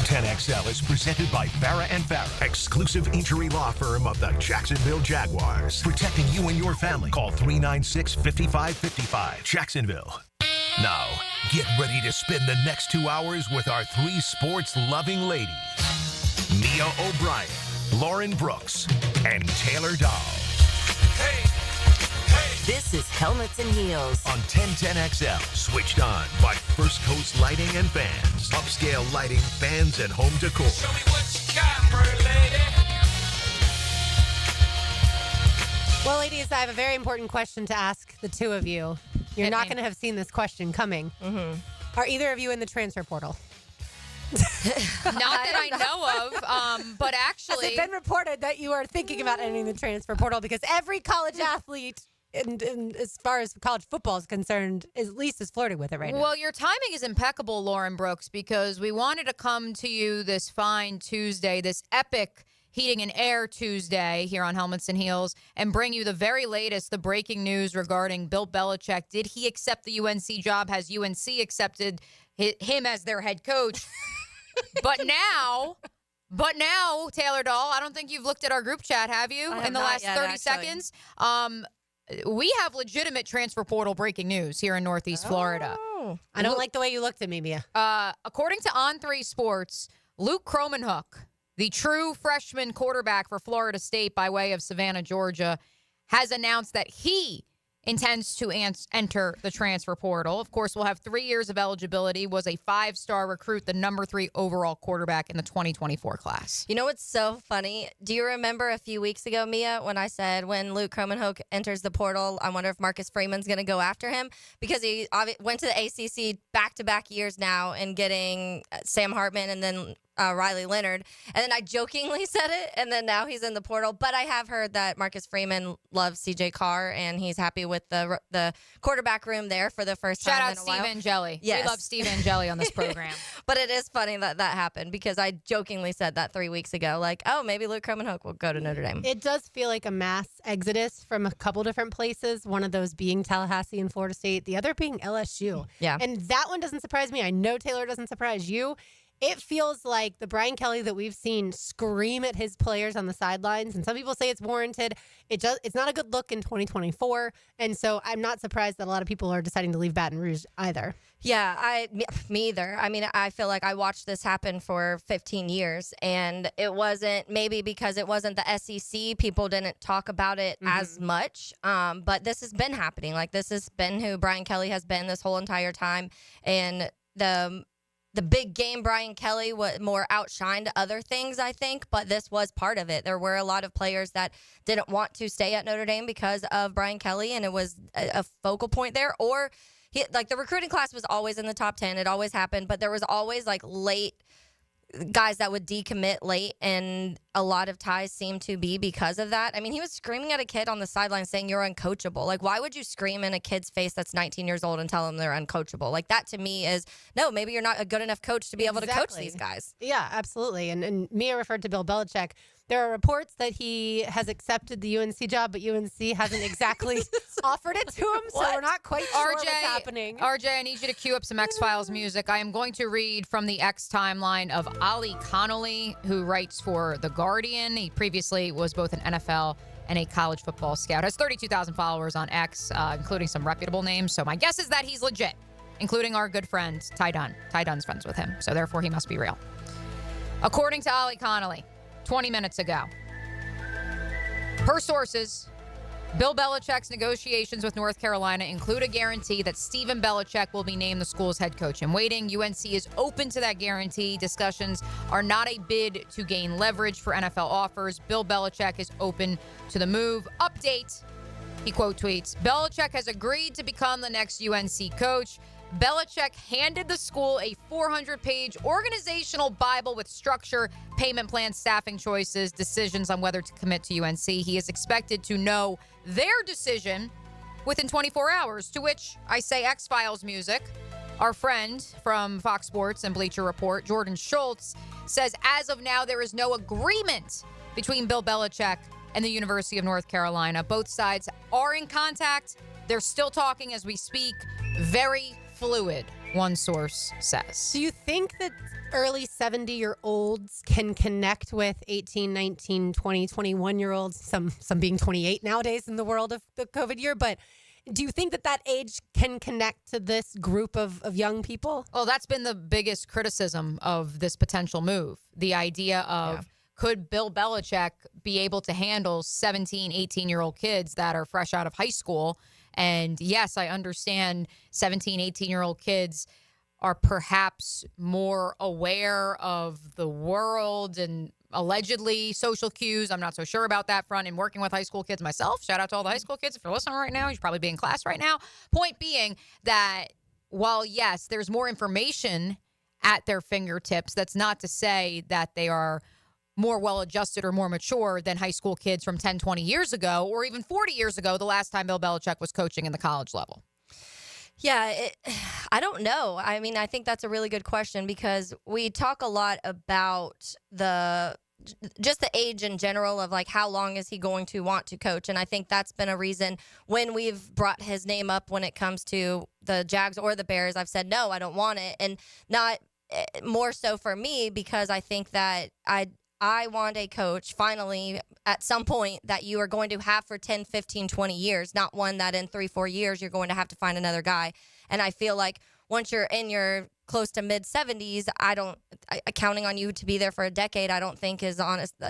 10XL is presented by Farah and Farah, exclusive injury law firm of the Jacksonville Jaguars. Protecting you and your family. Call 396-5555. Jacksonville. Now, get ready to spend the next 2 hours with our three sports-loving ladies. Mia O'Brien, Lauren Brooks, and Taylor Dawes. Hey, hey. This is Helmets and Heels On 1010XL, switched on by First Coast Lighting and Fans. Upscale lighting, fans, and home decor. Show me what you got, pretty lady. Well, ladies, I have a very important question to ask the two of you. You're not going to have seen this question coming. Mm-hmm. Are either of you in the transfer portal? Not that I know of, but actually... Has it been reported that you are thinking about entering the transfer portal? Because every college athlete, and as far as college football is concerned, at least is flirting with it right now. Well, your timing is impeccable, Lauren Brooks, because we wanted to come to you this fine Tuesday, this epic Heating and Air Tuesday here on Helmets and Heels, and bring you the very latest, the breaking news regarding Bill Belichick. Did he accept the UNC job? Has UNC accepted him as their head coach? But now, Taylor Dahl, I don't think you've looked at our group chat, have you? In the last 30 seconds? We have legitimate transfer portal breaking news here in Northeast Florida. I don't like the way you looked at me, Mia. According to On3 Sports, Luke Cromenhook, the true freshman quarterback for Florida State by way of Savannah, Georgia, has announced that he intends to enter the transfer portal. Of course, will have 3 years of eligibility, was a 5-star recruit, the number 3 overall quarterback in the 2024 class. You know what's so funny? Do you remember a few weeks ago, Mia, when I said when Luke Cromenhook enters the portal, I wonder if Marcus Freeman's going to go after him? Because he went to the ACC back-to-back years now and getting Sam Hartman and then Riley Leonard. And then I jokingly said it, and then now he's in the portal. But I have heard that Marcus Freeman loves CJ Carr, and he's happy with the quarterback room there for the first Shout time out in a Steve while. Angeli. Yes. We love Steve Angeli on this program. But it is funny that that happened because I jokingly said that 3 weeks ago, like, oh, maybe Luke Cromenhook will go to Notre Dame. It does feel like a mass exodus from a couple different places, one of those being Tallahassee and Florida State, the other being LSU. Yeah. And that one doesn't surprise me. I know Taylor doesn't surprise you. It feels like the Brian Kelly that we've seen scream at his players on the sidelines, and some people say it's warranted. It's not a good look in 2024, and so I'm not surprised that a lot of people are deciding to leave Baton Rouge either. Yeah, me either. I mean, I feel like I watched this happen for 15 years, and it wasn't, maybe because it wasn't the SEC, people didn't talk about it as much, but this has been happening. Like, this has been who Brian Kelly has been this whole entire time, and the big game Brian Kelly was more outshined other things, I think, but this was part of it. There were a lot of players that didn't want to stay at Notre Dame because of Brian Kelly, and it was a focal point there. Or, the recruiting class was always in the top 10. It always happened, but there was always, late guys that would decommit late, and a lot of ties seem to be because of that. I mean, he was screaming at a kid on the sideline saying you're uncoachable. Like, why would you scream in a kid's face that's 19 years old and tell them they're uncoachable? Like, that to me is, no, maybe you're not a good enough coach to be able to coach these guys. Yeah, absolutely. And Mia referred to Bill Belichick. There are reports that he has accepted the UNC job, but UNC hasn't exactly offered it to him, so we're not quite sure what's happening. RJ, I need you to cue up some X-Files music. I am going to read from the X timeline of Ali Connolly, who writes for The Guardian. He previously was both an NFL and a college football scout. Has 32,000 followers on X, including some reputable names. So my guess is that he's legit, including our good friend, Ty Dunn. Ty Dunn's friends with him, so therefore he must be real. According to Ali Connolly, 20 minutes ago, per sources, Bill Belichick's negotiations with North Carolina include a guarantee that Stephen Belichick will be named the school's head coach in waiting. UNC is open to that guarantee. Discussions are not a bid to gain leverage for NFL offers. Bill Belichick is open to the move. Update, he quote tweets, Belichick has agreed to become the next UNC coach. Belichick handed the school a 400-page organizational Bible with structure, payment plans, staffing choices, decisions on whether to commit to UNC. He is expected to know their decision within 24 hours, to which I say X-Files music. Our friend from Fox Sports and Bleacher Report, Jordan Schultz, says as of now there is no agreement between Bill Belichick and the University of North Carolina. Both sides are in contact. They're still talking as we speak. Very fluid one source says. Do you think that early 70-year-olds can connect with 18, 19, 20, 21-year-olds, some being 28 nowadays in the world of the COVID year, but do you think that age can connect to this group of young people? Well, that's been the biggest criticism of this potential move. The idea of could Bill Belichick be able to handle 17, 18-year-old kids that are fresh out of high school? And yes, I understand 17, 18-year-old kids are perhaps more aware of the world and allegedly social cues. I'm not so sure about that front in working with high school kids myself. Shout out to all the high school kids. If you're listening right now, you should probably be in class right now. Point being that while, yes, there's more information at their fingertips, that's not to say that they are more well-adjusted or more mature than high school kids from 10, 20 years ago, or even 40 years ago, the last time Bill Belichick was coaching in the college level. Yeah, I don't know. I mean, I think that's a really good question because we talk a lot about just the age in general of like how long is he going to want to coach, and I think that's been a reason when we've brought his name up when it comes to the Jags or the Bears. I've said no, I don't want it, and not more so for me because I think that I want a coach finally at some point that you are going to have for 10, 15, 20 years, not one that in 3-4 years you're going to have to find another guy. And I feel like once you're in your close to mid 70s, counting on you to be there for a decade, I don't think is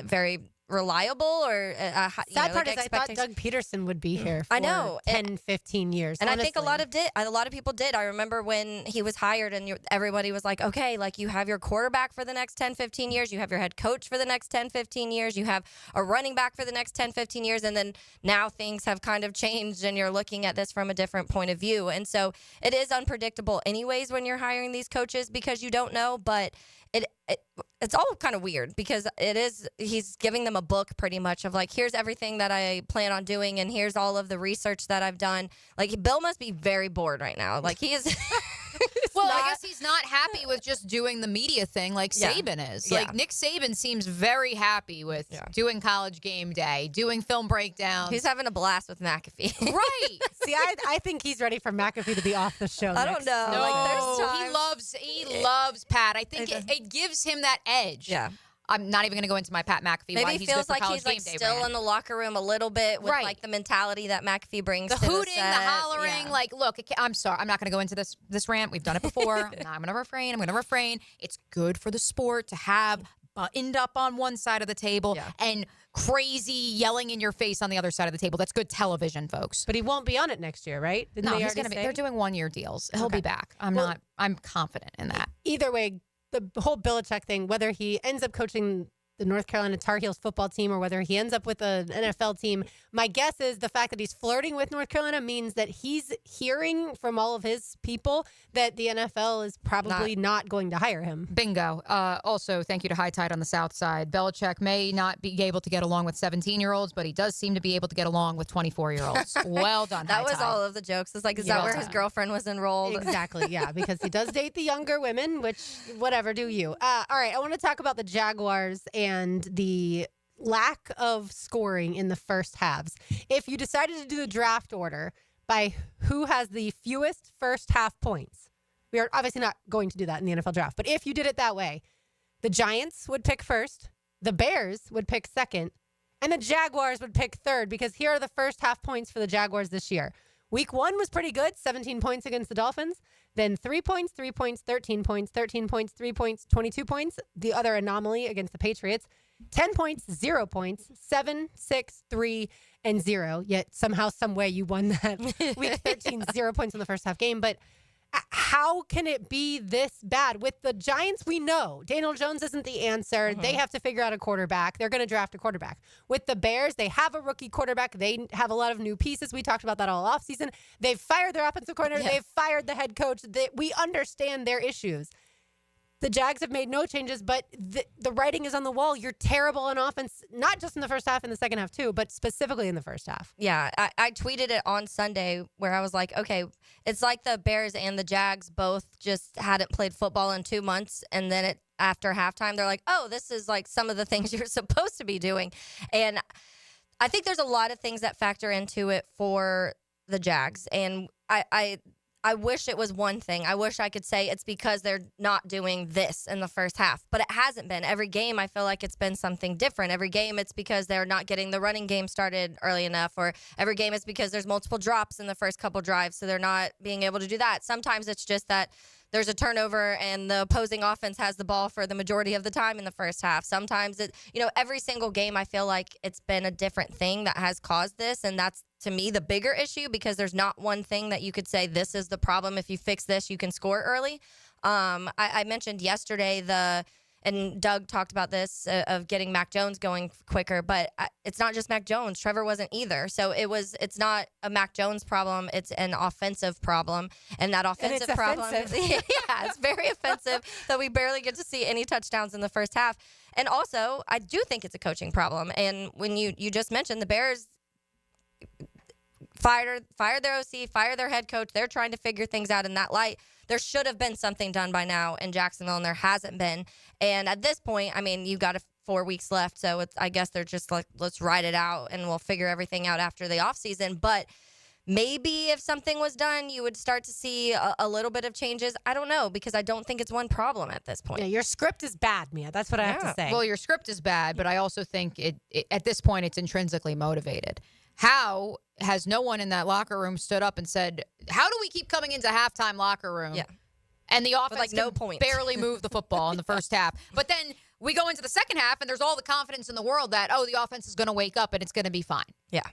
very reliable or sad part is I thought Doug Peterson would be here for I know 10, 15 years. And honestly. I think a lot of people did. I remember when he was hired and everybody was like, okay, like you have your quarterback for the next 10, 15 years. You have your head coach for the next 10, 15 years. You have a running back for the next 10, 15 years. And then now things have kind of changed and you're looking at this from a different point of view. And so it is unpredictable anyways when you're hiring these coaches because you don't know, but it's all kind of weird because he's giving them a book pretty much of like, here's everything that I plan on doing and here's all of the research that I've done. Like Bill must be very bored right now. Like he is. Well, I guess he's not happy with just doing the media thing like Saban is. Yeah. Like Nick Saban seems very happy with doing College Game Day, doing film breakdowns. He's having a blast with McAfee. Right. See, I think he's ready for McAfee to be off the show. I don't know. No, Like, there's times- he loves Pat. I think it gives him that edge. Yeah. I'm not even going to go into my Pat McAfee. Maybe why he he's feels good for like College he's like Game Day still brand. in the locker room a little bit with Right. like the mentality that McAfee brings The to hooting, the set. the hollering, Yeah. like, look, I'm sorry. I'm not going to go into this rant. We've done it before. I'm going to refrain. It's good for the sport to have buttoned up on one side of the table and crazy yelling in your face on the other side of the table. That's good television, folks. But he won't be on it next year, right? Didn't No, they he's already going to be. say? They're doing 1-year deals. He'll be back. I'm confident in that. Either way, the whole Belichick thing, whether he ends up coaching the North Carolina Tar Heels football team or whether he ends up with an NFL team, my guess is the fact that he's flirting with North Carolina means that he's hearing from all of his people that the NFL is probably not going to hire him. Bingo. Also, thank you to High Tide on the South Side. Belichick may not be able to get along with 17-year-olds, but he does seem to be able to get along with 24-year-olds. Well done, That High was Tide. all of the jokes. It's like, is Yeah. that where his girlfriend was enrolled? Exactly, yeah, because he does date the younger women, which, whatever, do you. All right, I want to talk about the Jaguars and the lack of scoring in the first halves. If you decided to do the draft order by who has the fewest first half points, we are obviously not going to do that in the NFL draft, but if you did it that way, the Giants would pick first, the Bears would pick second, and the Jaguars would pick third, because here are the first half points for the Jaguars this year. Week 1 was pretty good, 17 points against the Dolphins. Then 3 points, 3 points, 13 points, 13 points, 3 points, 22 points. The other anomaly against the Patriots. 10 points, 0 points, 7, 6, 3, and 0. Yet somehow, some way you won that week 13, 0 points in the first half game. But how can it be this bad? With the Giants, we know Daniel Jones isn't the answer. They have to figure out a quarterback. They're going to draft a quarterback. With the Bears, they have a rookie quarterback. They have a lot of new pieces. We talked about that all offseason. They've fired their offensive coordinator. They've fired the head coach. We understand their issues. The Jags have made no changes, but the writing is on the wall. You're terrible on offense, not just in the first half, in the second half too, but specifically in the first half. Yeah, I tweeted it on Sunday where I was like, okay, it's like the Bears and the Jags both just hadn't played football in 2 months. And then after halftime, they're like, oh, this is like some of the things you're supposed to be doing. And I think there's a lot of things that factor into it for the Jags. And I I wish it was one thing. I wish I could say it's because they're not doing this in the first half, but it hasn't been. Every game, I feel like it's been something different. Every game, it's because they're not getting the running game started early enough, or every game, it's because there's multiple drops in the first couple drives, so they're not being able to do that. Sometimes it's just that there's a turnover and the opposing offense has the ball for the majority of the time in the first half. Sometimes every single game, I feel like it's been a different thing that has caused this. And that's, to me, the bigger issue, because there's not one thing that you could say, this is the problem. If you fix this, you can score early. I mentioned yesterday and Doug talked about this, of getting Mac Jones going quicker, but it's not just Mac Jones. Trevor wasn't either. So it's not a Mac Jones problem. It's an offensive problem. And that offensive problem, it's very offensive that we barely get to see any touchdowns in the first half. And also, I do think it's a coaching problem. And when you just mentioned the Bears fired their OC, fired their head coach, they're trying to figure things out in that light. There should have been something done by now in Jacksonville, and there hasn't been. And at this point, I mean, you've got 4 weeks left, so I guess they're just like, let's ride it out, and we'll figure everything out after the offseason. But maybe if something was done, you would start to see a little bit of changes. I don't know, because I don't think it's one problem at this point. Yeah, your script is bad, Mia. That's what I have to say. Well, your script is bad, but I also think it at this point, it's intrinsically motivated. How has no one in that locker room stood up and said, how do we keep coming into halftime locker room? Yeah. And the offense like no point. barely moved the football in the first half. But then we go into the second half, and there's all the confidence in the world that, the offense is going to wake up and it's going to be fine. Yeah.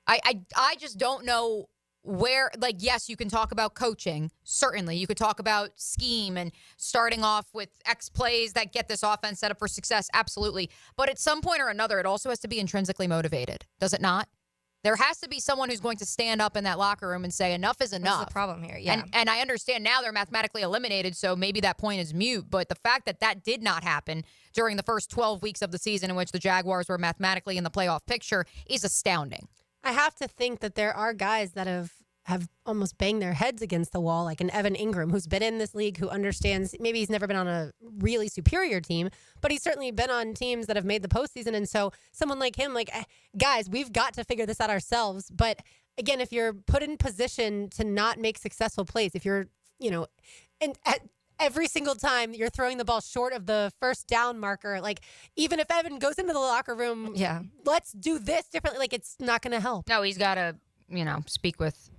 I just don't know where, yes, you can talk about coaching. Certainly. You could talk about scheme and starting off with X plays that get this offense set up for success. Absolutely. But at some point or another, it also has to be intrinsically motivated. Does it not? There has to be someone who's going to stand up in that locker room and say, enough is enough. What's the problem here? Yeah. And I understand now they're mathematically eliminated, so maybe that point is mute. But the fact that did not happen during the first 12 weeks of the season in which the Jaguars were mathematically in the playoff picture is astounding. I have to think that there are guys that have almost banged their heads against the wall, like an Evan Ingram, who's been in this league, who understands. Maybe he's never been on a really superior team, but he's certainly been on teams that have made the postseason. And so someone like him, guys, we've got to figure this out ourselves. But again, if you're put in position to not make successful plays, if you're, and at every single time you're throwing the ball short of the first down marker, even if Evan goes into the locker room, let's do this differently, it's not going to help. No, he's got to, speak with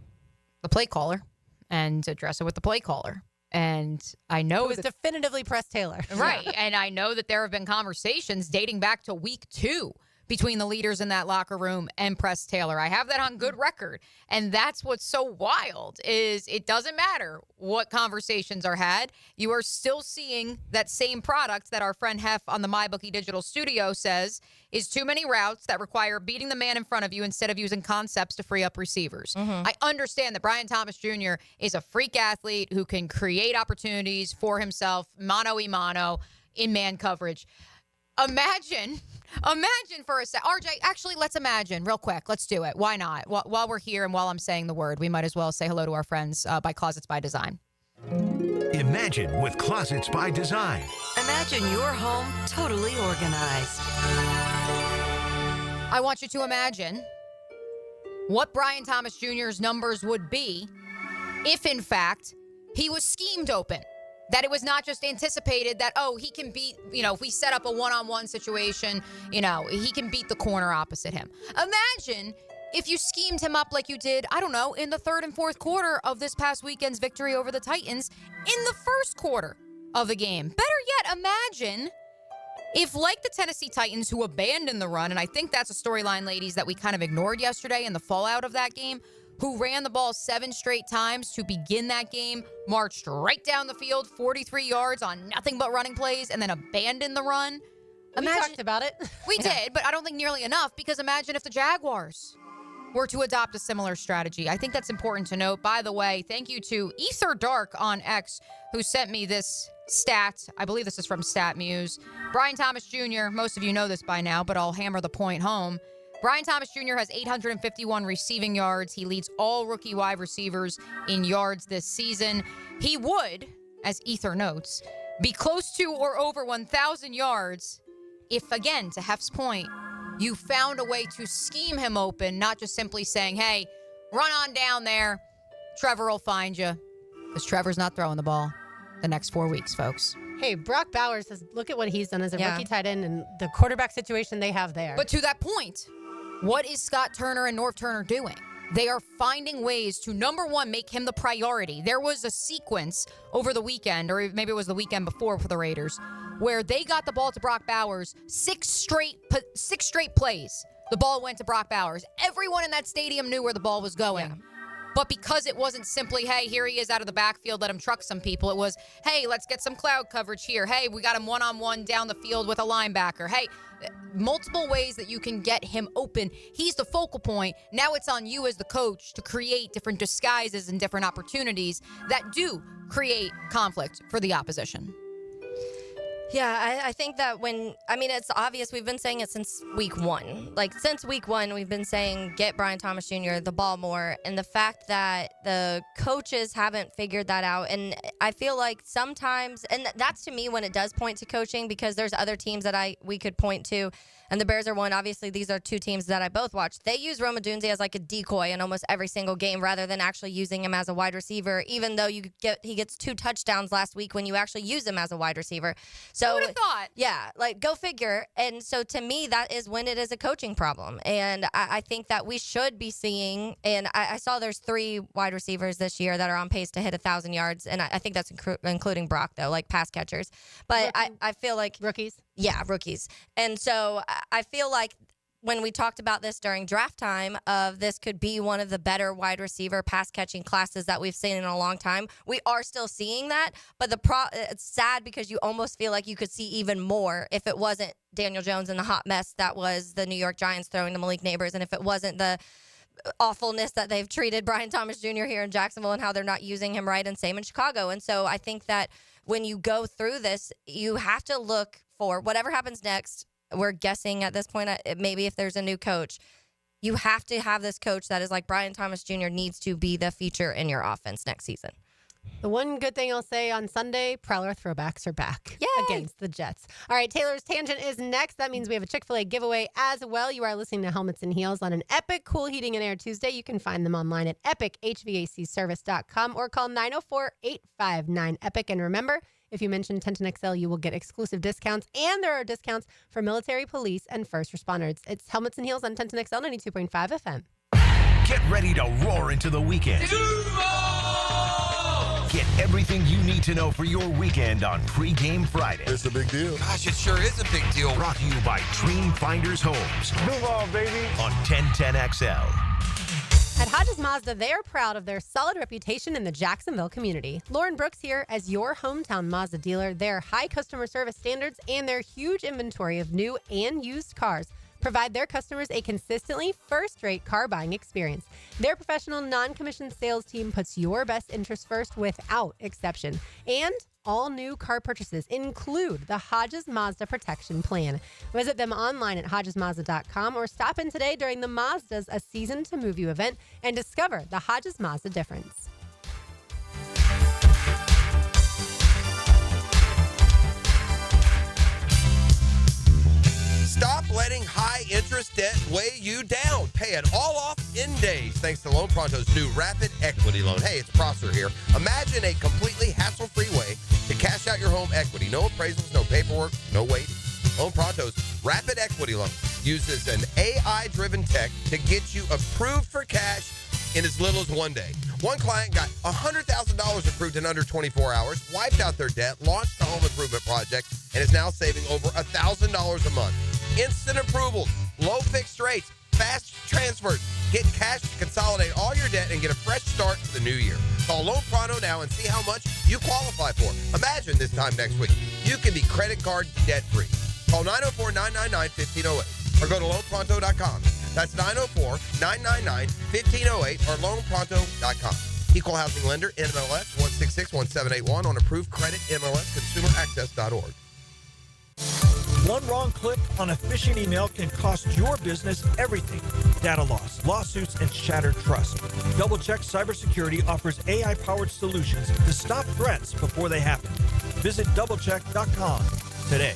the play caller and address it with the play caller. And I know it was definitively Press Taylor. Right. And I know that there have been conversations dating back to week 2 between the leaders in that locker room and Press Taylor. I have that on good record. And that's what's so wild is it doesn't matter what conversations are had. You are still seeing that same product that our friend Hef on the MyBookie Digital Studio says is too many routes that require beating the man in front of you instead of using concepts to free up receivers. Mm-hmm. I understand that Brian Thomas Jr. is a freak athlete who can create opportunities for himself, mano-a-mano, in man coverage. Imagine for a sec. RJ, actually, let's imagine real quick. Let's do it. Why not? While we're here and while I'm saying the word, we might as well say hello to our friends by Closets by Design. Imagine with Closets by Design. Imagine your home totally organized. I want you to imagine what Brian Thomas Jr.'s numbers would be if, in fact, he was schemed open. That it was not just anticipated that, he can beat, if we set up a one-on-one situation, he can beat the corner opposite him. Imagine if you schemed him up like you did, I don't know, in the third and fourth quarter of this past weekend's victory over the Titans in the first quarter of the game. Better yet, imagine if, like the Tennessee Titans, who abandoned the run, and I think that's a storyline, ladies, that we kind of ignored yesterday in the fallout of that game, who ran the ball 7 straight times to begin that game, marched right down the field, 43 yards on nothing but running plays, and then abandoned the run. We talked about it. We did, but I don't think nearly enough, because imagine if the Jaguars were to adopt a similar strategy. I think that's important to note. By the way, thank you to Ether Dark on X, who sent me this stat. I believe this is from StatMuse. Brian Thomas Jr., most of you know this by now, but I'll hammer the point home. Brian Thomas Jr. has 851 receiving yards. He leads all rookie wide receivers in yards this season. He would, as Ether notes, be close to or over 1,000 yards if, again, to Hef's point, you found a way to scheme him open, not just simply saying, hey, run on down there, Trevor will find you. because Trevor's not throwing the ball the next 4 weeks, folks. Hey, Brock Bowers says, look at what he's done as a Yeah. rookie tight end and the quarterback situation they have there. But to that point, what is Scott Turner and Norv Turner doing? They are finding ways to, number one, make him the priority. There was a sequence over the weekend, or maybe it was the weekend before for the Raiders, where they got the ball to Brock Bowers, six straight plays. The ball went to Brock Bowers. Everyone in that stadium knew where the ball was going. Yeah. But because it wasn't simply, hey, here he is out of the backfield, let him truck some people. It was, hey, let's get some cloud coverage here. Hey, we got him one-on-one down the field with a linebacker. Hey, multiple ways that you can get him open. He's the focal point. Now it's on you as the coach to create different disguises and different opportunities that do create conflict for the opposition. Yeah, I think that it's obvious. We've been saying it since week one. Like, since week one, we've been saying get Brian Thomas Jr. the ball more. And the fact that the coaches haven't figured that out. And I feel like sometimes, and that's to me when it does point to coaching, because there's other teams that we could point to. And the Bears are one. Obviously, these are two teams that I both watched. They use Rome Odunze as like a decoy in almost every single game rather than actually using him as a wide receiver, even though he gets 2 touchdowns last week when you actually use him as a wide receiver. So, Who would have thought? Yeah, like, go figure. And so to me, that is when it is a coaching problem. And I think that we should be seeing, and I saw there's 3 wide receivers this year that are on pace to hit 1,000 yards. And I think that's including Brock, though, like pass catchers. But I feel like Rookies. Yeah, rookies. And so I feel like when we talked about this during draft time, this could be one of the better wide receiver pass catching classes that we've seen in a long time. We are still seeing that, but it's sad because you almost feel like you could see even more if it wasn't Daniel Jones and the hot mess that was the New York Giants throwing to Malik Neighbors, and if it wasn't the awfulness that they've treated Brian Thomas Jr. here in Jacksonville and how they're not using him right, and same in Chicago. And so I think that when you go through this, you have to look for whatever happens next. We're guessing at this point, maybe if there's a new coach, you have to have this coach that is like Brian Thomas Jr. needs to be the feature in your offense next season. The one good thing I'll say on Sunday, Prowler throwbacks are back Yay! against the Jets. All right, Taylor's Tangent is next. That means we have a Chick-fil-A giveaway as well. You are listening to Helmets and Heels on an Epic Cool Heating and Air Tuesday. You can find them online at epichvacservice.com or call 904-859-EPIC. And remember, if you mention 1010XL, you will get exclusive discounts, and there are discounts for military, police, and first responders. It's Helmets and Heels on 1010XL 92.5 FM. Get ready to roar into the weekend. Get everything you need to know for your weekend on Pregame Friday. It's a big deal. Gosh, it sure is a big deal. Brought to you by Dream Finders Homes Duval, baby. on 1010XL. At Hodges Mazda, they are proud of their solid reputation in the Jacksonville community. Lauren Brooks here as your hometown Mazda dealer. Their high customer service standards and their huge inventory of new and used cars provide their customers a consistently first-rate car buying experience. Their professional, non-commissioned sales team puts your best interest first without exception. And all new car purchases include the Hodges Mazda Protection Plan. Visit them online at hodgesmazda.com or stop in today during the Mazda's A Season to Move You event and discover the Hodges Mazda difference. Stop letting high-interest debt weigh you down. Pay it all off in days thanks to Loan Pronto's new Rapid Equity Loan. Hey, it's Prosser here. Imagine a completely hassle-free way to cash out your home equity. No appraisals, no paperwork, no waiting. Loan Pronto's Rapid Equity Loan uses an AI-driven tech to get you approved for cash in as little as 1 day. One client got $100,000 approved in under 24 hours, wiped out their debt, launched a home improvement project, and is now saving over $1,000 a month. Instant approvals, low fixed rates, fast transfers. Get cash to consolidate all your debt and get a fresh start for the new year. Call Loan Pronto now and see how much you qualify for. Imagine this time next week, you can be credit card debt-free. Call 904-999-1508 or go to loanpronto.com. That's 904-999-1508 or loanpronto.com. Equal housing lender, NMLS 1661781 on approved credit, MLS, consumeraccess.org. One wrong click on a phishing email can cost your business everything. Data loss, lawsuits, and shattered trust. DoubleCheck Cybersecurity offers AI-powered solutions to stop threats before they happen. Visit doublecheck.com today.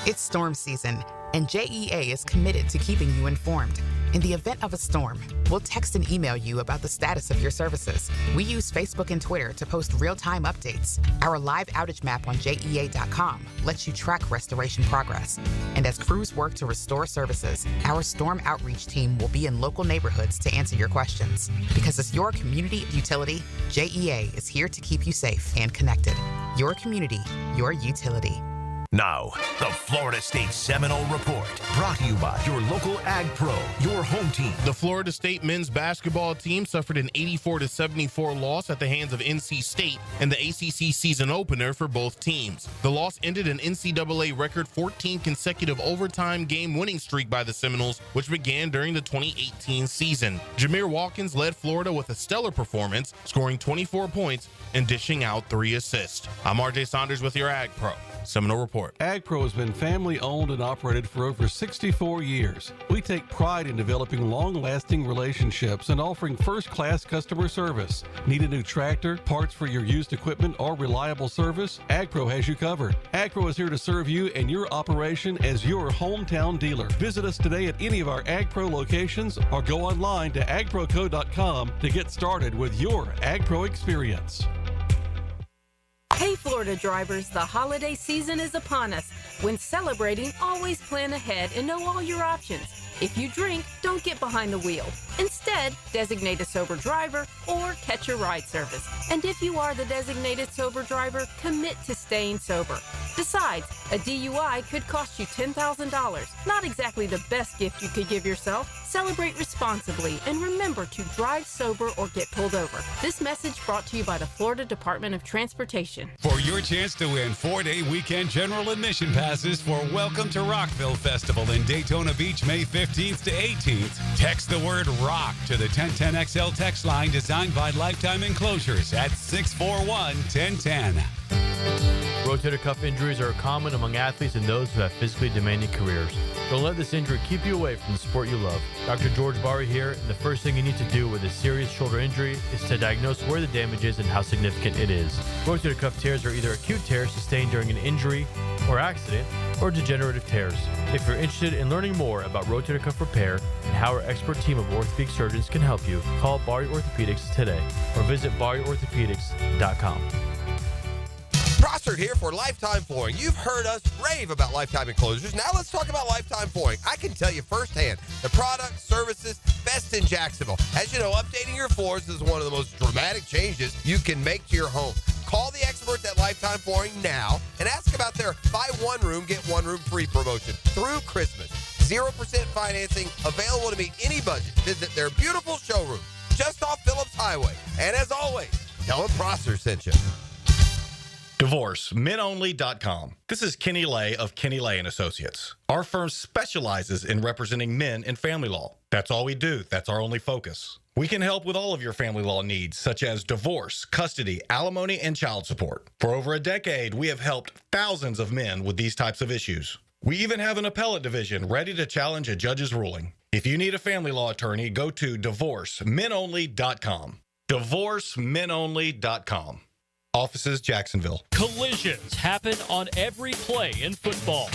It's storm season, and JEA is committed to keeping you informed. In the event of a storm, we'll text and email you about the status of your services. We use Facebook and Twitter to post real-time updates. Our live outage map on JEA.com lets you track restoration progress. And as crews work to restore services, our storm outreach team will be in local neighborhoods to answer your questions. Because as your community utility, JEA is here to keep you safe and connected. Your community, your utility. Now, the Florida State Seminole Report, brought to you by your local Ag Pro, your home team. The Florida State men's basketball team suffered an 84-74 loss at the hands of NC State in the ACC season opener for both teams. The loss ended an NCAA record 14 consecutive overtime game winning streak by the Seminoles, which began during the 2018 season. Jameer Watkins led Florida with a stellar performance, scoring 24 points and dishing out 3 assists. I'm RJ Saunders with your Ag Pro Seminole Report. Ag Pro has been family owned and operated for over 64 years. We take pride in developing long-lasting relationships and offering first-class customer service. Need a new tractor, parts for your used equipment, or reliable service? Ag Pro has you covered. Ag Pro is here to serve you and your operation as your hometown dealer. Visit us today at any of our Ag Pro locations or go online to agproco.com to get started with your Ag Pro experience. Hey Florida drivers, the holiday season is upon us. When celebrating, always plan ahead and know all your options. If you drink, don't get behind the wheel. Instead, designate a sober driver or catch a ride service. And if you are the designated sober driver, commit to staying sober. Besides, a DUI could cost you $10,000. Not exactly the best gift you could give yourself. Celebrate responsibly and remember to drive sober or get pulled over. This message brought to you by the Florida Department of Transportation. For your chance to win 4-day weekend general admission passes for Welcome to Rockville Festival in Daytona Beach, May 15th to 18th, text the word ROCK to the 1010XL text line designed by Lifetime Enclosures at 641-1010. Rotator cuff injuries are common among athletes and those who have physically demanding careers. Don't let this injury keep you away from the sport you love. Dr. George Bari here, and the first thing you need to do with a serious shoulder injury is to diagnose where the damage is and how significant it is. Rotator cuff tears are either acute tears sustained during an injury or accident, or degenerative tears. If you're interested in learning more about rotator cuff repair and how our expert team of orthopedic surgeons can help you, call Bari Orthopedics today or visit bariorthopedics.com. Prosser here for Lifetime Flooring. You've heard us rave about Lifetime Enclosures. Now let's talk about Lifetime Flooring. I can tell you firsthand, the product, services, best in Jacksonville. As you know, updating your floors is one of the most dramatic changes you can make to your home. Call the experts at Lifetime Flooring now and ask about their buy one room, get one room free promotion through Christmas. 0% financing, available to meet any budget. Visit their beautiful showroom just off Phillips Highway. And as always, tell them Prosser sent you. DivorceMenOnly.com. This is Kenny Lay of Kenny Lay & Associates. Our firm specializes in representing men in family law. That's all we do. That's our only focus. We can help with all of your family law needs, such as divorce, custody, alimony, and child support. For over a decade, we have helped thousands of men with these types of issues. We even have an appellate division ready to challenge a judge's ruling. If you need a family law attorney, go to DivorceMenOnly.com. DivorceMenOnly.com. Offices, Jacksonville. Collisions happen on every play in football.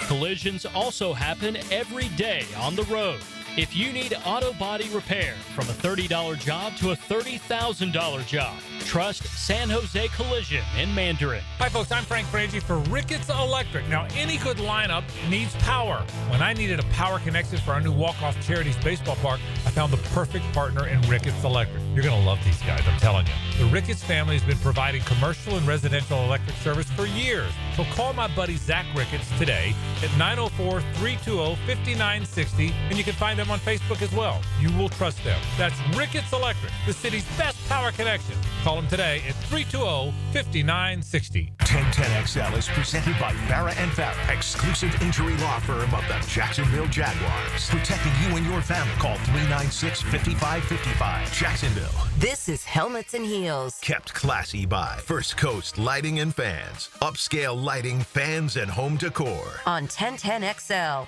Collisions also happen every day on the road. If you need auto body repair, from a $30 job to a $30,000 job, trust San Jose Collision in Mandarin. Hi, folks. I'm Frank Frangie for Ricketts Electric. Now, any good lineup needs power. When I needed a power connection for our new Walk-Off Charities baseball park, I found the perfect partner in Ricketts Electric. You're going to love these guys, I'm telling you. The Ricketts family has been providing commercial and residential electric service for years. So call my buddy Zach Ricketts today at 904-320-5960, and you can find them on Facebook as well. You will trust them. That's Ricketts Electric, the city's best power connection. Call them today at 320-5960. 1010XL is presented by Farah & Farah, exclusive injury law firm of the Jacksonville Jaguars. Protecting you and your family. Call 396-5555. Jacksonville. This is Helmets and Heels. Kept classy by First Coast Lighting and Fans. Upscale lighting, fans, and home decor. On 1010XL.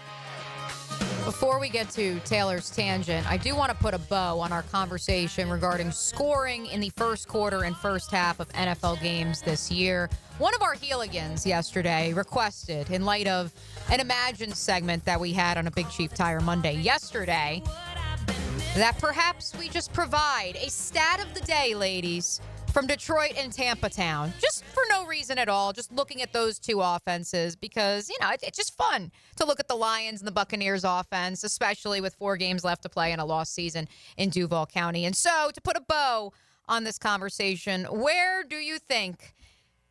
Before we get to Taylor's tangent, I do want to put a bow on our conversation regarding scoring in the first quarter and first half of NFL games this year. One of our Heeligans yesterday requested, in light of an Imagine segment that we had on a Big Chief Tire Monday yesterday, that perhaps we just provide a stat of the day, ladies, from Detroit and Tampa Town, just for no reason at all, just looking at those two offenses because, it's just fun to look at the Lions and the Buccaneers offense, especially with 4 games left to play in a lost season in Duval County. And so to put a bow on this conversation, where do you think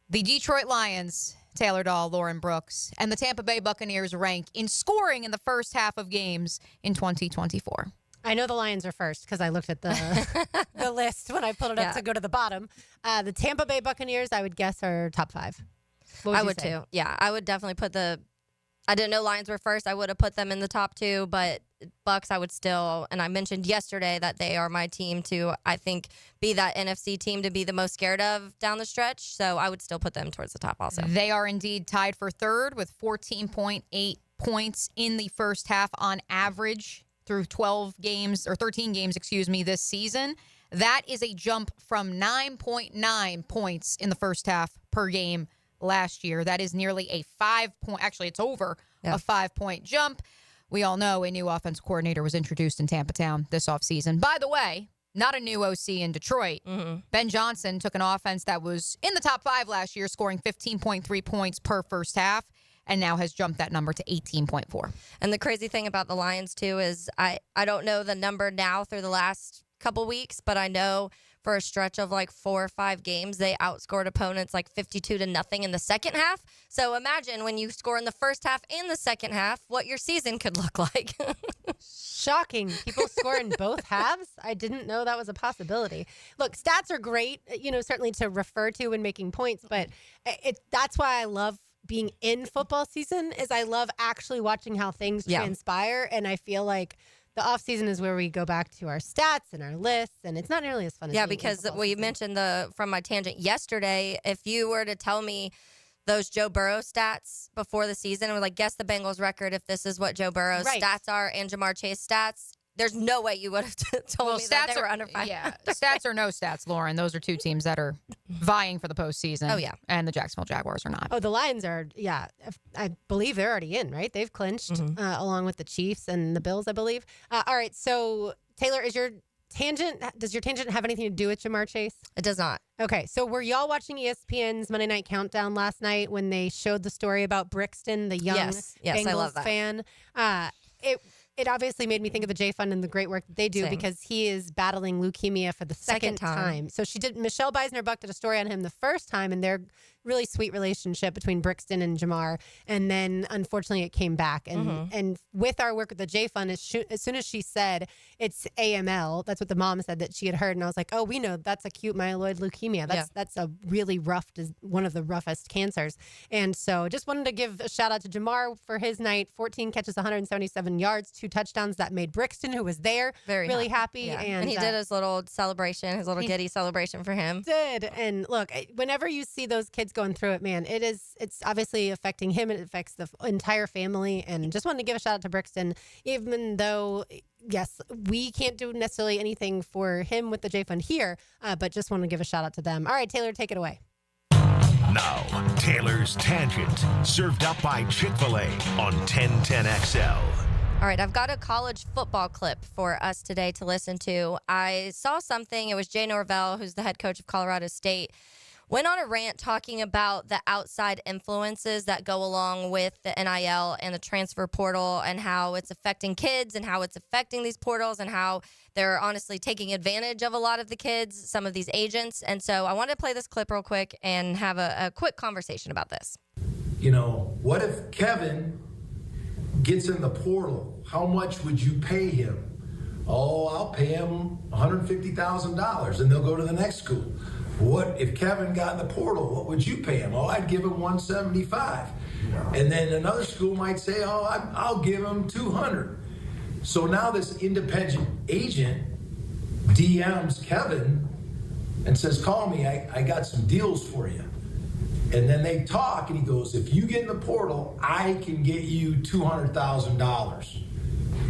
the Detroit Lions, Taylor Dahl, Lauren Brooks, and the Tampa Bay Buccaneers rank in scoring in the first half of games in 2024? I know the Lions are first because I looked at the list when I pulled it up to go to the bottom. The Tampa Bay Buccaneers, I would guess, are top 5. I would too. Yeah, I would definitely put I didn't know Lions were first. I would have put them in the top 2, but Bucks, I would still, and I mentioned yesterday that they are my team to, I think, be that NFC team to be the most scared of down the stretch. So I would still put them towards the top also. They are indeed tied for third with 14.8 points in the first half on average through 13 games, this season. That is a jump from 9.9 points in the first half per game last year. That is nearly a 5-point, actually it's over a 5-point jump. We all know a new offense coordinator was introduced in Tampa Town this offseason. By the way, not a new OC in Detroit. Ben Johnson took an offense that was in the top 5 last year, scoring 15.3 points per first half, and now has jumped that number to 18.4. And the crazy thing about the Lions, too, is I don't know the number now through the last couple weeks, but I know for a stretch of like 4 or 5 games, they outscored opponents like 52-0 in the second half. So imagine when you score in the first half and the second half, what your season could look like. Shocking. People score in both halves. I didn't know that was a possibility. Look, stats are great, certainly to refer to when making points, but that's why I love being in football season is I love actually watching how things transpire. And I feel like the off season is where we go back to our stats and our lists, and it's not nearly as fun as because you mentioned from my tangent yesterday, if you were to tell me those Joe Burrow stats before the season, we're like, guess the Bengals record if this is what Joe Burrow's stats are and Jamar Chase stats. There's no way you would have told me that they were under 500. Yeah, stats or no stats, Lauren. Those are two teams that are vying for the postseason. Oh, yeah. And the Jacksonville Jaguars are not. Oh, the Lions are, I believe they're already in, right? They've clinched along with the Chiefs and the Bills, I believe. All right, so Taylor, does your tangent have anything to do with Jamar Chase? It does not. Okay, so were y'all watching ESPN's Monday Night Countdown last night when they showed the story about Brixton, the young Bengals I love that. fan? It obviously made me think of the J Fund and the great work that they do because he is battling leukemia for the second time. So Michelle Beisner-Buck did a story on him the first time and their really sweet relationship between Brixton and Jamar. And then unfortunately it came back. And with our work with the J Fund, as soon as she said it's AML, that's what the mom said that she had heard. And I was like, oh, we know that's acute myeloid leukemia. That's a really one of the roughest cancers. And so just wanted to give a shout out to Jamar for his night, 14 catches, 177 yards, 2 touchdowns that made Brixton, who was there, really happy. Yeah. And he did his little celebration, his little giddy celebration for him. Did. And look, whenever you see those kids going through it, man, it's obviously affecting him. It affects the entire family. And just wanted to give a shout out to Brixton, even though, yes, we can't do necessarily anything for him with the J Fund here, but just want to give a shout out to them. All right, Taylor, take it away. Now, Taylor's Tangent, served up by Chick-fil-A on 1010XL. All right, I've got a college football clip for us today to listen to. I saw something. It was Jay Norvell, who's the head coach of Colorado State, went on a rant talking about the outside influences that go along with the NIL and the transfer portal and how it's affecting kids and how it's affecting these portals and how they're honestly taking advantage of a lot of the kids, some of these agents. And so I wanted to play this clip real quick and have a quick conversation about this. What if Kevin gets in the portal? How much would you pay him? Oh, I'll pay him $150,000 and they'll go to the next school. What if Kevin got in the portal? What would you pay him? Oh, I'd give him $175. And then another school might say, oh, I'll give him $200. So now this independent agent DMs Kevin and says, call me, I got some deals for you. And then they talk and he goes, if you get in the portal, I can get you $200,000.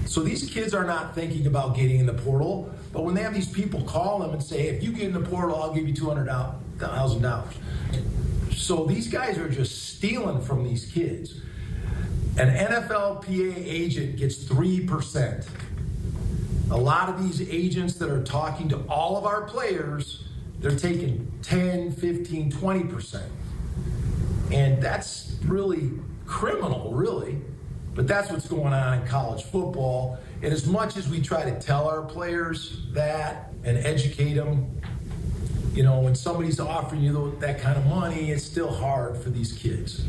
So these kids are not thinking about getting in the portal, but when they have these people call them and say, if you get in the portal, I'll give you $200,000. So these guys are just stealing from these kids. An NFLPA agent gets 3%. A lot of these agents that are talking to all of our players, they're taking 10, 15, 20%. And that's really criminal, really. But that's what's going on in college football. And as much as we try to tell our players that and educate them, you know, when somebody's offering you that kind of money, it's still hard for these kids.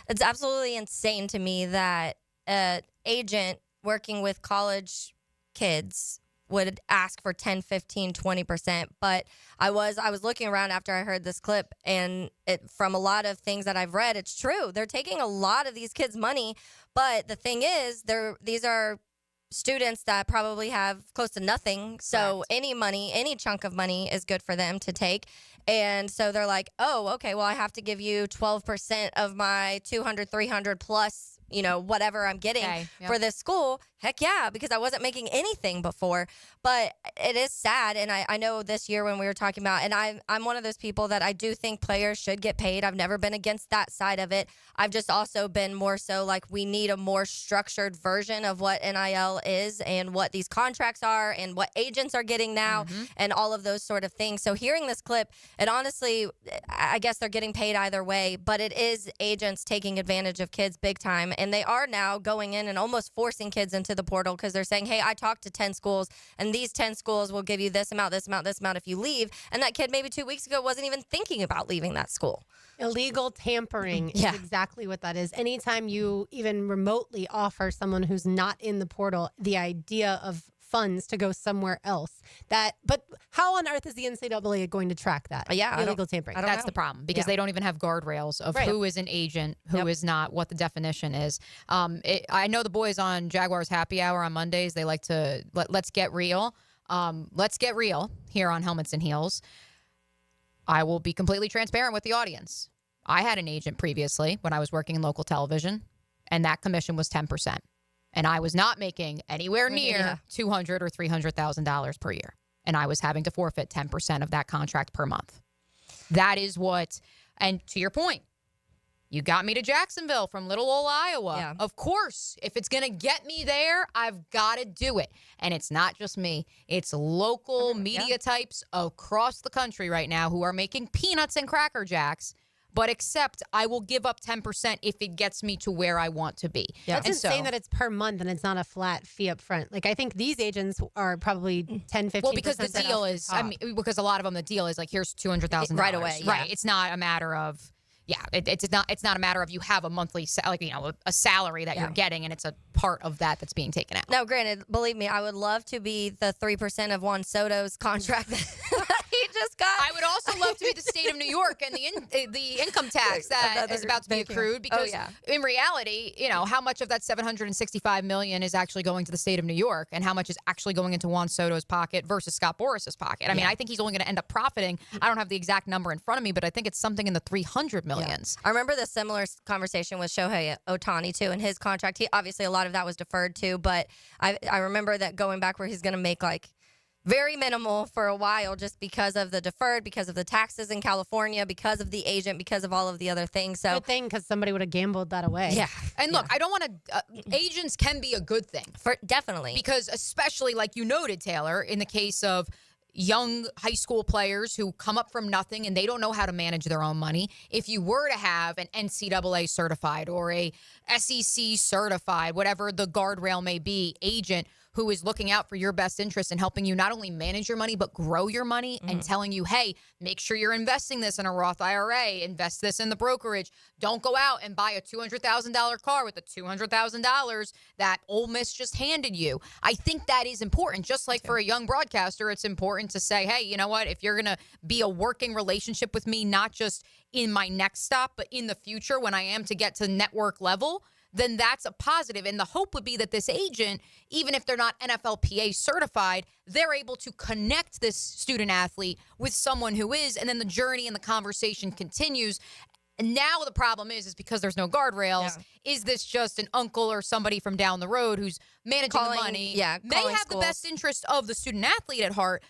It's absolutely insane to me that an agent working with college kids would ask for 10, 15, 20%. But I was looking around after I heard this clip, and from a lot of things that I've read, it's true. They're taking a lot of these kids' money. But the thing is, these are students that probably have close to nothing. So any money, any chunk of money is good for them to take. And so they're like, oh, okay, well, I have to give you 12% of my 200, 300 plus, you know, whatever I'm getting for this school. Heck yeah, because I wasn't making anything before. But it is sad. And I know this year when we were talking about, and I'm one of those people that I do think players should get paid. I've never been against that side of it. I've just also been more so like we need a more structured version of what NIL is and what these contracts are and what agents are getting now and all of those sort of things. So hearing this clip, and honestly, I guess they're getting paid either way, but it is agents taking advantage of kids big time. And they are now going in and almost forcing kids into the portal because they're saying, hey, I talked to 10 schools and these 10 schools will give you this amount, this amount, this amount if you leave. And that kid maybe 2 weeks ago wasn't even thinking about leaving that school. Illegal tampering is exactly what that is. Anytime you even remotely offer someone who's not in the portal the idea of funds to go somewhere else, but how on earth is the NCAA going to track that? Illegal tampering. That's the problem because they don't even have guardrails of who is an agent, who is not, what the definition is. I know the boys on Jaguars Happy Hour on Mondays, they like to let's get real. Let's get real here on Helmets and Heels. I will be completely transparent with the audience. I had an agent previously when I was working in local television, and that commission was 10%. And I was not making anywhere near $200,000 or $300,000 per year. And I was having to forfeit 10% of that contract per month. That is what, and to your point, you got me to Jacksonville from little old Iowa. Yeah. Of course, if it's going to get me there, I've got to do it. And it's not just me. It's local media types across the country right now who are making peanuts and Cracker Jacks. But except I will give up 10% if it gets me to where I want to be. Yeah. That's insane that it's per month and it's not a flat fee up front. Like, I think these agents are probably 10, 15%. Well, because the deal is, because a lot of them, the deal is like, here's $200,000 right away. Right. It's not a matter of, it's not a matter of you have a monthly, a salary that you're getting, and it's a part of that's being taken out. Now, granted, believe me, I would love to be the 3% of Juan Soto's contract that he just got. I would also love to be the state of New York and the income tax that is about to be accrued, because in reality, how much of that $765 million is actually going to the state of New York, and how much is actually going into Juan Soto's pocket versus Scott Boris's pocket? I mean, I think he's only going to end up profiting. I don't have the exact number in front of me, but I think it's something in the 300 millions. I remember the similar conversation with Shohei Ohtani too, and his contract. He obviously, a lot of that was deferred too, but I remember that going back where he's going to make like very minimal for a while, just because of the deferred, because of the taxes in California, because of the agent, because of all of the other things. So good thing, because somebody would have gambled that away. Yeah. And look, I don't want to. Agents can be a good thing, definitely, because especially like you noted, Taylor, in the case of young high school players who come up from nothing and they don't know how to manage their own money. If you were to have an NCAA certified or a SEC certified, whatever the guardrail may be, agent who is looking out for your best interest and helping you not only manage your money, but grow your money and telling you, hey, make sure you're investing this in a Roth IRA, invest this in the brokerage. Don't go out and buy a $200,000 car with the $200,000 that Ole Miss just handed you. I think that is important. Just like for a young broadcaster, it's important to say, hey, you know what? If you're going to be a working relationship with me, not just in my next stop, but in the future when I am to get to network level, then that's a positive. And the hope would be that this agent, even if they're not NFLPA certified, they're able to connect this student athlete with someone who is, and then the journey and the conversation continues. And now the problem is because there's no guardrails, is this just an uncle or somebody from down the road who's managing the money? Yeah, may have the best interest of the student athlete at heart,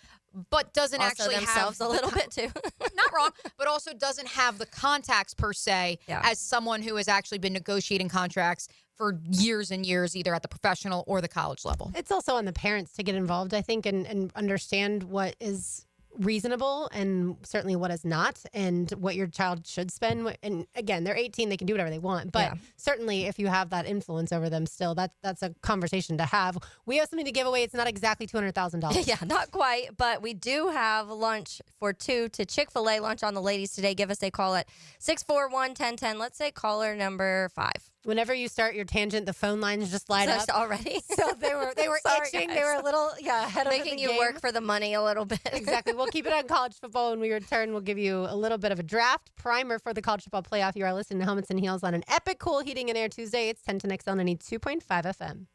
but doesn't also actually themselves have a little bit too. not wrong, but also doesn't have the contacts per se as someone who has actually been negotiating contracts for years and years, either at the professional or the college level. It's also on the parents to get involved, I think, and understand what is reasonable and certainly what is not, and what your child should spend. And again, they're 18, they can do whatever they want, but certainly if you have that influence over them still, that's a conversation to have. We have something to give away. It's not exactly $200,000. Yeah, not quite, but we do have lunch for two to Chick-fil-A lunch on the ladies today. Give us a call at 641-1010. Let's say caller number 5. Whenever you start your tangent, the phone lines just light up already. So they were Sorry, itching. guys. They were a little ahead of making the you game. work for the money a little bit. Exactly. We'll keep it on college football. When we return, we'll give you a little bit of a draft primer for the college football playoff. You are listening to Helmets and Heels on an epic cool heating and air Tuesday. It's 1010XL 92.5 FM.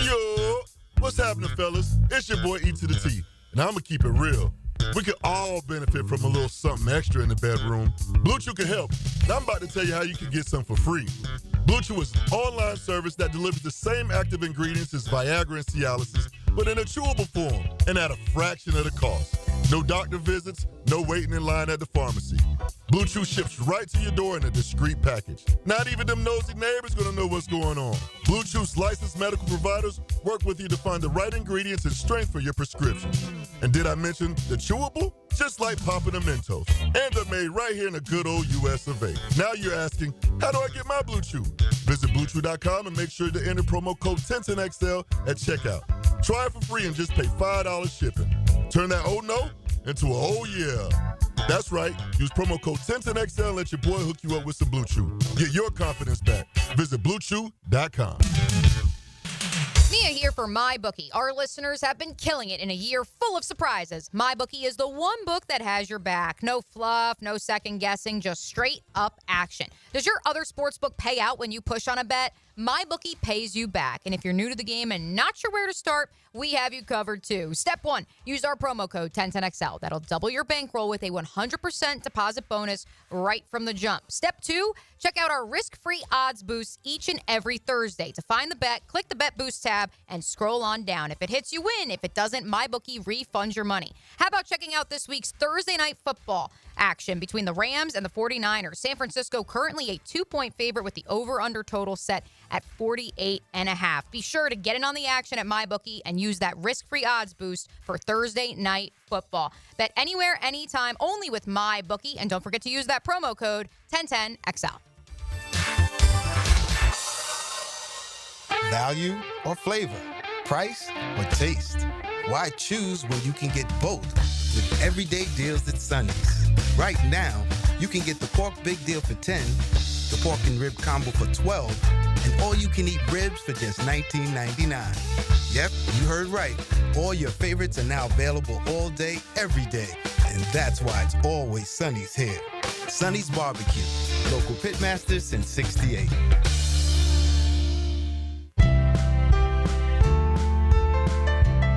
Yo, what's happening, fellas? It's your boy E to the T, and I'm gonna keep it real. We could all benefit from a little something extra in the bedroom. Blue Chew can help. Now I'm about to tell you how you can get some for free. Blue Chew is an online service that delivers the same active ingredients as Viagra and Cialis, but in a chewable form and at a fraction of the cost. No doctor visits, no waiting in line at the pharmacy. Blue Chew ships right to your door in a discreet package. Not even them nosy neighbors gonna know what's going on. Blue Chew's licensed medical providers work with you to find the right ingredients and strength for your prescription. And did I mention the chewable? Just like popping a Mentos. And they're made right here in the good old US of A. Now you're asking, how do I get my Blue Chew? Visit BlueChew.com and make sure to enter promo code 1010XL at checkout. Try it for free and just pay $5 shipping. Turn that oh no into a oh yeah. That's right. Use promo code 1010XL and let your boy hook you up with some Blue Chew. Get your confidence back. Visit BlueChew.com. Mia here for MyBookie. Our listeners have been killing it in a year full of surprises. MyBookie is the one book that has your back. No fluff, no second guessing, just straight up action. Does your other sports book pay out when you push on a bet? MyBookie pays you back. And if you're new to the game and not sure where to start, we have you covered too. Step 1, use our promo code 1010XL. That'll double your bankroll with a 100% deposit bonus right from the jump. Step 2, check out our risk-free odds boost each and every Thursday. To find the bet, click the Bet Boost tab and scroll on down. If it hits, you win. If it doesn't, MyBookie refunds your money. How about checking out this week's Thursday night football action between the Rams and the 49ers? San Francisco currently a 2-point favorite with the over-under total set at 48.5. Be sure to get in on the action at MyBookie and use that risk-free odds boost for Thursday night football. Bet anywhere, anytime, only with MyBookie. And don't forget to use that promo code 1010XL. Value or flavor? Price or taste? Why choose when you can get both with everyday deals at Sonny's? Right now, you can get the pork big deal for $10, the pork and rib combo for $12, and all you can eat ribs for just $19.99. Yep, you heard right. All your favorites are now available all day, every day. And that's why it's always Sonny's here. Sonny's Barbecue, local pitmasters since '68.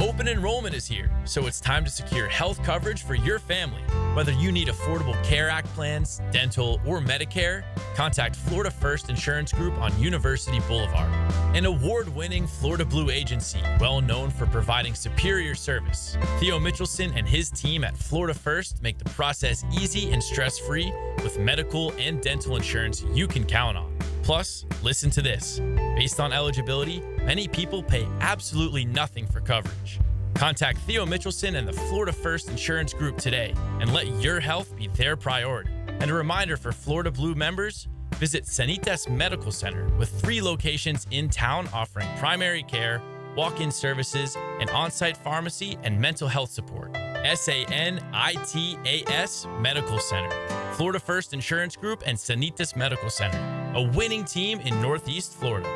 Open enrollment is here, so it's time to secure health coverage for your family. Whether you need Affordable Care Act plans, dental, or Medicare, contact Florida First Insurance Group on University Boulevard. An award-winning Florida Blue agency, well known for providing superior service. Theo Mitchelson and his team at Florida First make the process easy and stress-free with medical and dental insurance you can count on. Plus, listen to this. Based on eligibility, many people pay absolutely nothing for coverage. Contact Theo Mitchelson and the Florida First Insurance Group today and let your health be their priority. And a reminder for Florida Blue members, visit Sanitas Medical Center with 3 locations in town offering primary care, walk-in services, an on-site pharmacy, and mental health support. SANITAS Medical Center, Florida First Insurance Group, and Sanitas Medical Center, a winning team in Northeast Florida.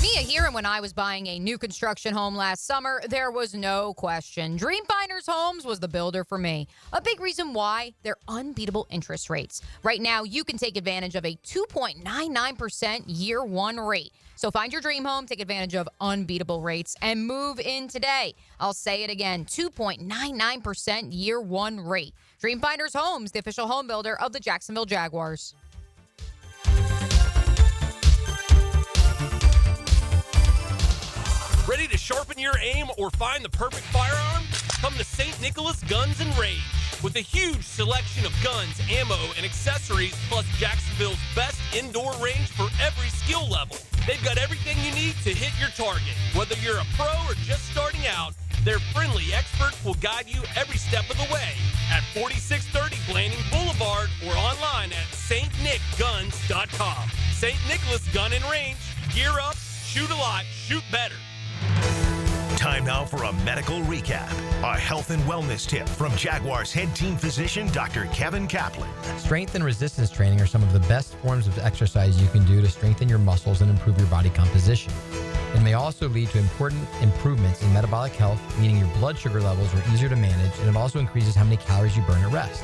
Mia here, and when I was buying a new construction home last summer, there was no question. Dreamfinders Homes was the builder for me. A big reason why, their unbeatable interest rates. Right now, you can take advantage of a 2.99% year one rate. So find your dream home, take advantage of unbeatable rates, and move in today. I'll say it again, 2.99% year one rate. Dreamfinders Homes, the official home builder of the Jacksonville Jaguars. Ready to sharpen your aim or find the perfect firearm? come to St. Nicholas Guns and Range. With a huge selection of guns, ammo, and accessories, plus Jacksonville's best indoor range for every skill level. They've got everything you need to hit your target. Whether you're a pro or just starting out, their friendly experts will guide you every step of the way at 4630 Blanding Boulevard or online at stnickguns.com. St. Nicholas Gun and Range. Gear up, shoot a lot, shoot better. Time now for a medical recap. A health and wellness tip from Jaguars head team physician, Dr. Kevin Kaplan. Strength and resistance training are some of the best forms of exercise you can do to strengthen your muscles and improve your body composition. It may also lead to important improvements in metabolic health, meaning your blood sugar levels are easier to manage, and it also increases how many calories you burn at rest.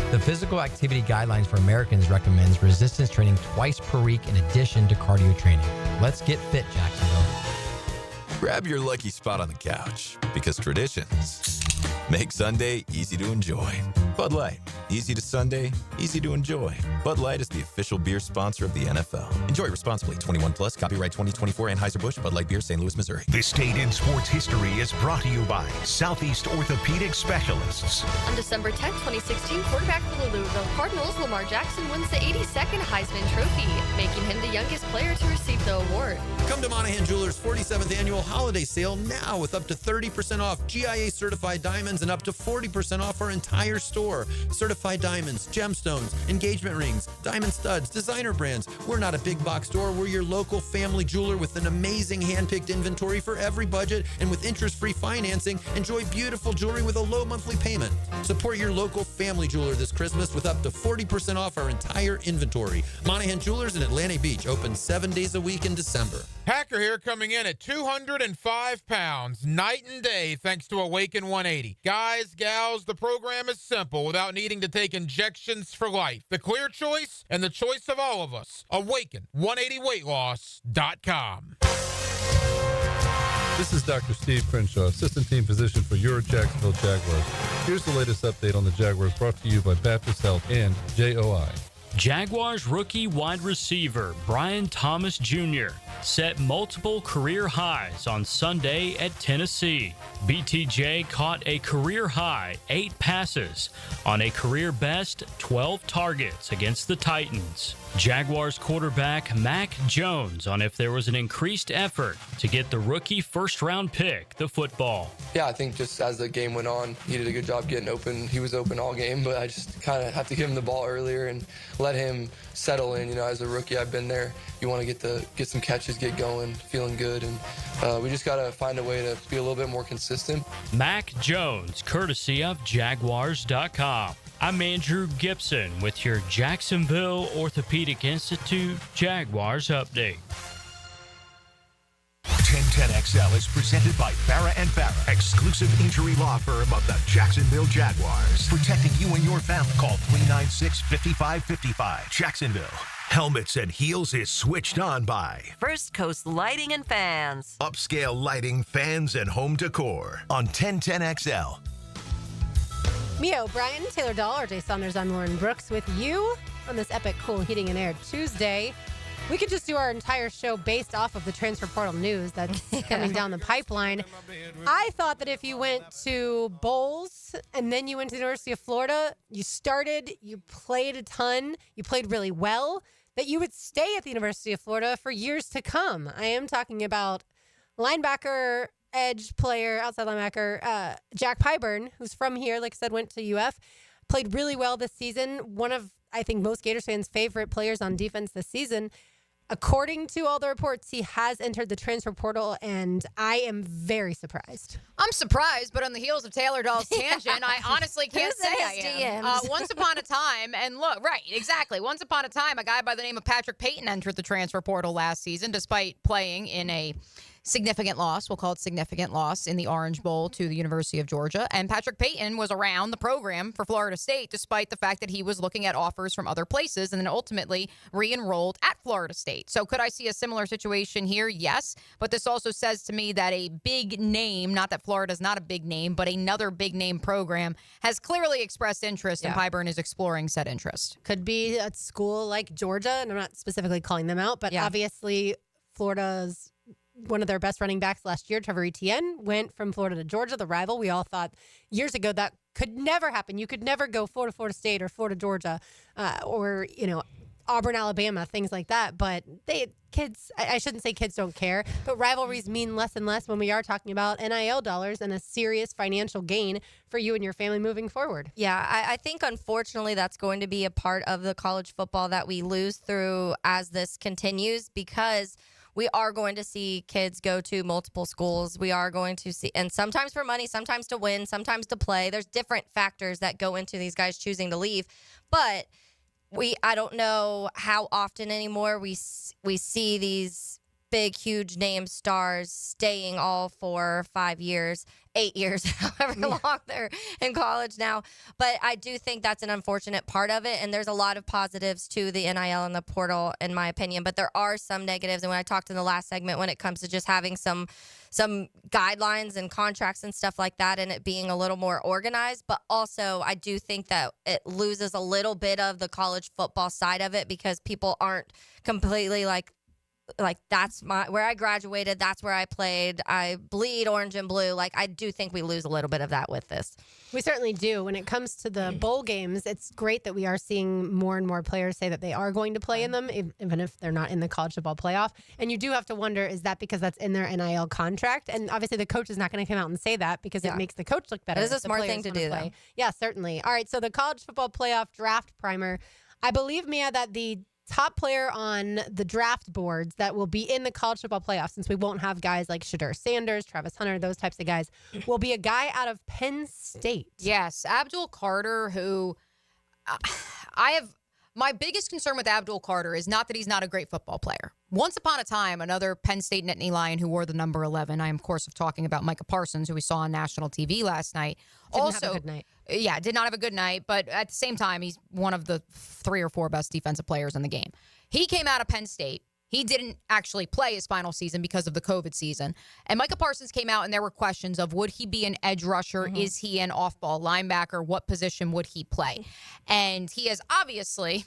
The Physical Activity Guidelines for Americans recommends resistance training twice per week in addition to cardio training. Let's get fit, Jacksonville. Grab your lucky spot on the couch, because traditions make Sunday easy to enjoy. Bud Light, easy to Sunday, easy to enjoy. Bud Light is the official beer sponsor of the NFL. Enjoy responsibly. 21 plus. Copyright 2024 Anheuser-Busch. Bud Light Beer, St. Louis, Missouri. This Date in Sports History is brought to you by Southeast Orthopedic Specialists. On December 10, 2016, quarterback for the Louisville Cardinals, Lamar Jackson wins the 82nd Heisman Trophy, making him the youngest player to receive the award. Come to Monahan Jewelers' 47th annual holiday sale now with up to 30% off GIA certified diamonds and up to 40% off our entire store. Certified diamonds, gemstones, engagement rings, diamond studs, designer brands. We're not a big box store. We're your local family jeweler with an amazing hand-picked inventory for every budget, and with interest-free financing, enjoy beautiful jewelry with a low monthly payment. Support your local family jeweler this Christmas with up to 40% off our entire inventory. Monahan Jewelers in Atlantic Beach, open 7 days a week in December. Hacker here, coming in at 205 pounds, night and day, thanks to Awaken 180. Guys, gals, the program is simple without needing to take injections for life. The clear choice and the choice of all of us. Awaken180weightloss.com. This is Dr. Steve Crenshaw, Assistant Team Physician for your Jacksonville Jaguars. Here's the latest update on the Jaguars, brought to you by Baptist Health and JOI. Jaguars rookie wide receiver Brian Thomas Jr. set multiple career highs on Sunday at Tennessee. BTJ caught a career high 8 passes on a career best 12 targets against the Titans. Jaguars quarterback Mac Jones on if there was an increased effort to get the rookie first-round pick the football. Yeah, I think just as the game went on, he did a good job getting open. He was open all game, but I just kind of have to give him the ball earlier and let him settle in. You know, as a rookie, I've been there. You want to get some catches, get going, feeling good, and we just got to find a way to be a little bit more consistent. Mac Jones, courtesy of Jaguars.com. I'm Andrew Gibson with your Jacksonville Orthopedic Institute Jaguars update. 1010XL is presented by Farah & Farah, exclusive injury law firm of the Jacksonville Jaguars. Protecting you and your family. Call 396-5555. Jacksonville. Helmets and Heels is switched on by First Coast Lighting and Fans. Upscale Lighting, Fans, and Home Decor on 1010XL. Mia O'Brien, Taylor Dahl, RJ Saunders, I'm Lauren Brooks with you on this epic Cool Heating and Air Tuesday. We could just do our entire show based off of the transfer portal news that's coming down the pipeline. I thought that if you went to Bowles and then you went to the University of Florida, you played a ton, you played really well, that you would stay at the University of Florida for years to come. I am talking about linebacker, edge player, outside linebacker, Jack Pyburn, who's from here, like I said, went to UF, played really well this season. One of, I think, most Gators fans' favorite players on defense this season. According to all the reports, he has entered the transfer portal, and I am very surprised. I'm surprised, but on the heels of Taylor Dahl's tangent, I honestly can't say I am. Once upon a time, and look, right, exactly. Once upon a time, a guy by the name of Patrick Payton entered the transfer portal last season, despite playing in a significant loss, we'll call it significant loss, in the Orange Bowl to the University of Georgia. And Patrick Payton was around the program for Florida State, despite the fact that he was looking at offers from other places and then ultimately re-enrolled at Florida State. So could I see a similar situation here? Yes. But this also says to me that a big name, not that Florida's not a big name, but another big name program has clearly expressed interest, and Pyburn is exploring said interest. Could be a school like Georgia, and I'm not specifically calling them out, but obviously Florida's one of their best running backs last year, Trevor Etienne, went from Florida to Georgia, the rival. We all thought years ago that could never happen. You could never go Florida State or Florida, Georgia, or, Auburn, Alabama, things like that. But I shouldn't say kids don't care, but rivalries mean less and less when we are talking about NIL dollars and a serious financial gain for you and your family moving forward. Yeah, I think unfortunately that's going to be a part of the college football that we lose through as this continues, because we are going to see kids go to multiple schools. We are going to see, and sometimes for money, sometimes to win, sometimes to play. There's different factors that go into these guys choosing to leave. But I don't know how often anymore we see these big, huge name stars staying all 4 or 5 years, 8 years, however long they're in college now. But I do think that's an unfortunate part of it. And there's a lot of positives to the NIL and the portal, in my opinion. But there are some negatives. And when I talked in the last segment, when it comes to just having some guidelines and contracts and stuff like that, and it being a little more organized. But also, I do think that it loses a little bit of the college football side of it, because people aren't completely like that's where I graduated, that's where I played, I bleed orange and blue. Like, I do think we lose a little bit of that with this. We certainly do. When it comes to the bowl games, it's great that we are seeing more and more players say that they are going to play in them, even if they're not in the college football playoff. And you do have to wonder, is that because that's in their NIL contract? And obviously the coach is not going to come out and say that, because it makes the coach look better. It is a smart thing to do, though. Yeah, certainly. All right, so the college football playoff draft primer. I believe, Mia, that the top player on the draft boards that will be in the college football playoffs, since we won't have guys like Shedeur Sanders, Travis Hunter, those types of guys, will be a guy out of Penn State. Yes, Abdul Carter, who my biggest concern with Abdul Carter is not that he's not a great football player. Once upon a time, another Penn State Nittany Lion who wore the number 11, I am, of course, talking about Micah Parsons, who we saw on national TV last night. Didn't have a good night. Yeah, did not have a good night, but at the same time, he's one of the 3 or 4 best defensive players in the game. He came out of Penn State. He didn't actually play his final season because of the COVID season. And Micah Parsons came out, and there were questions of, would he be an edge rusher? Is he an off-ball linebacker? What position would he play? And he has obviously,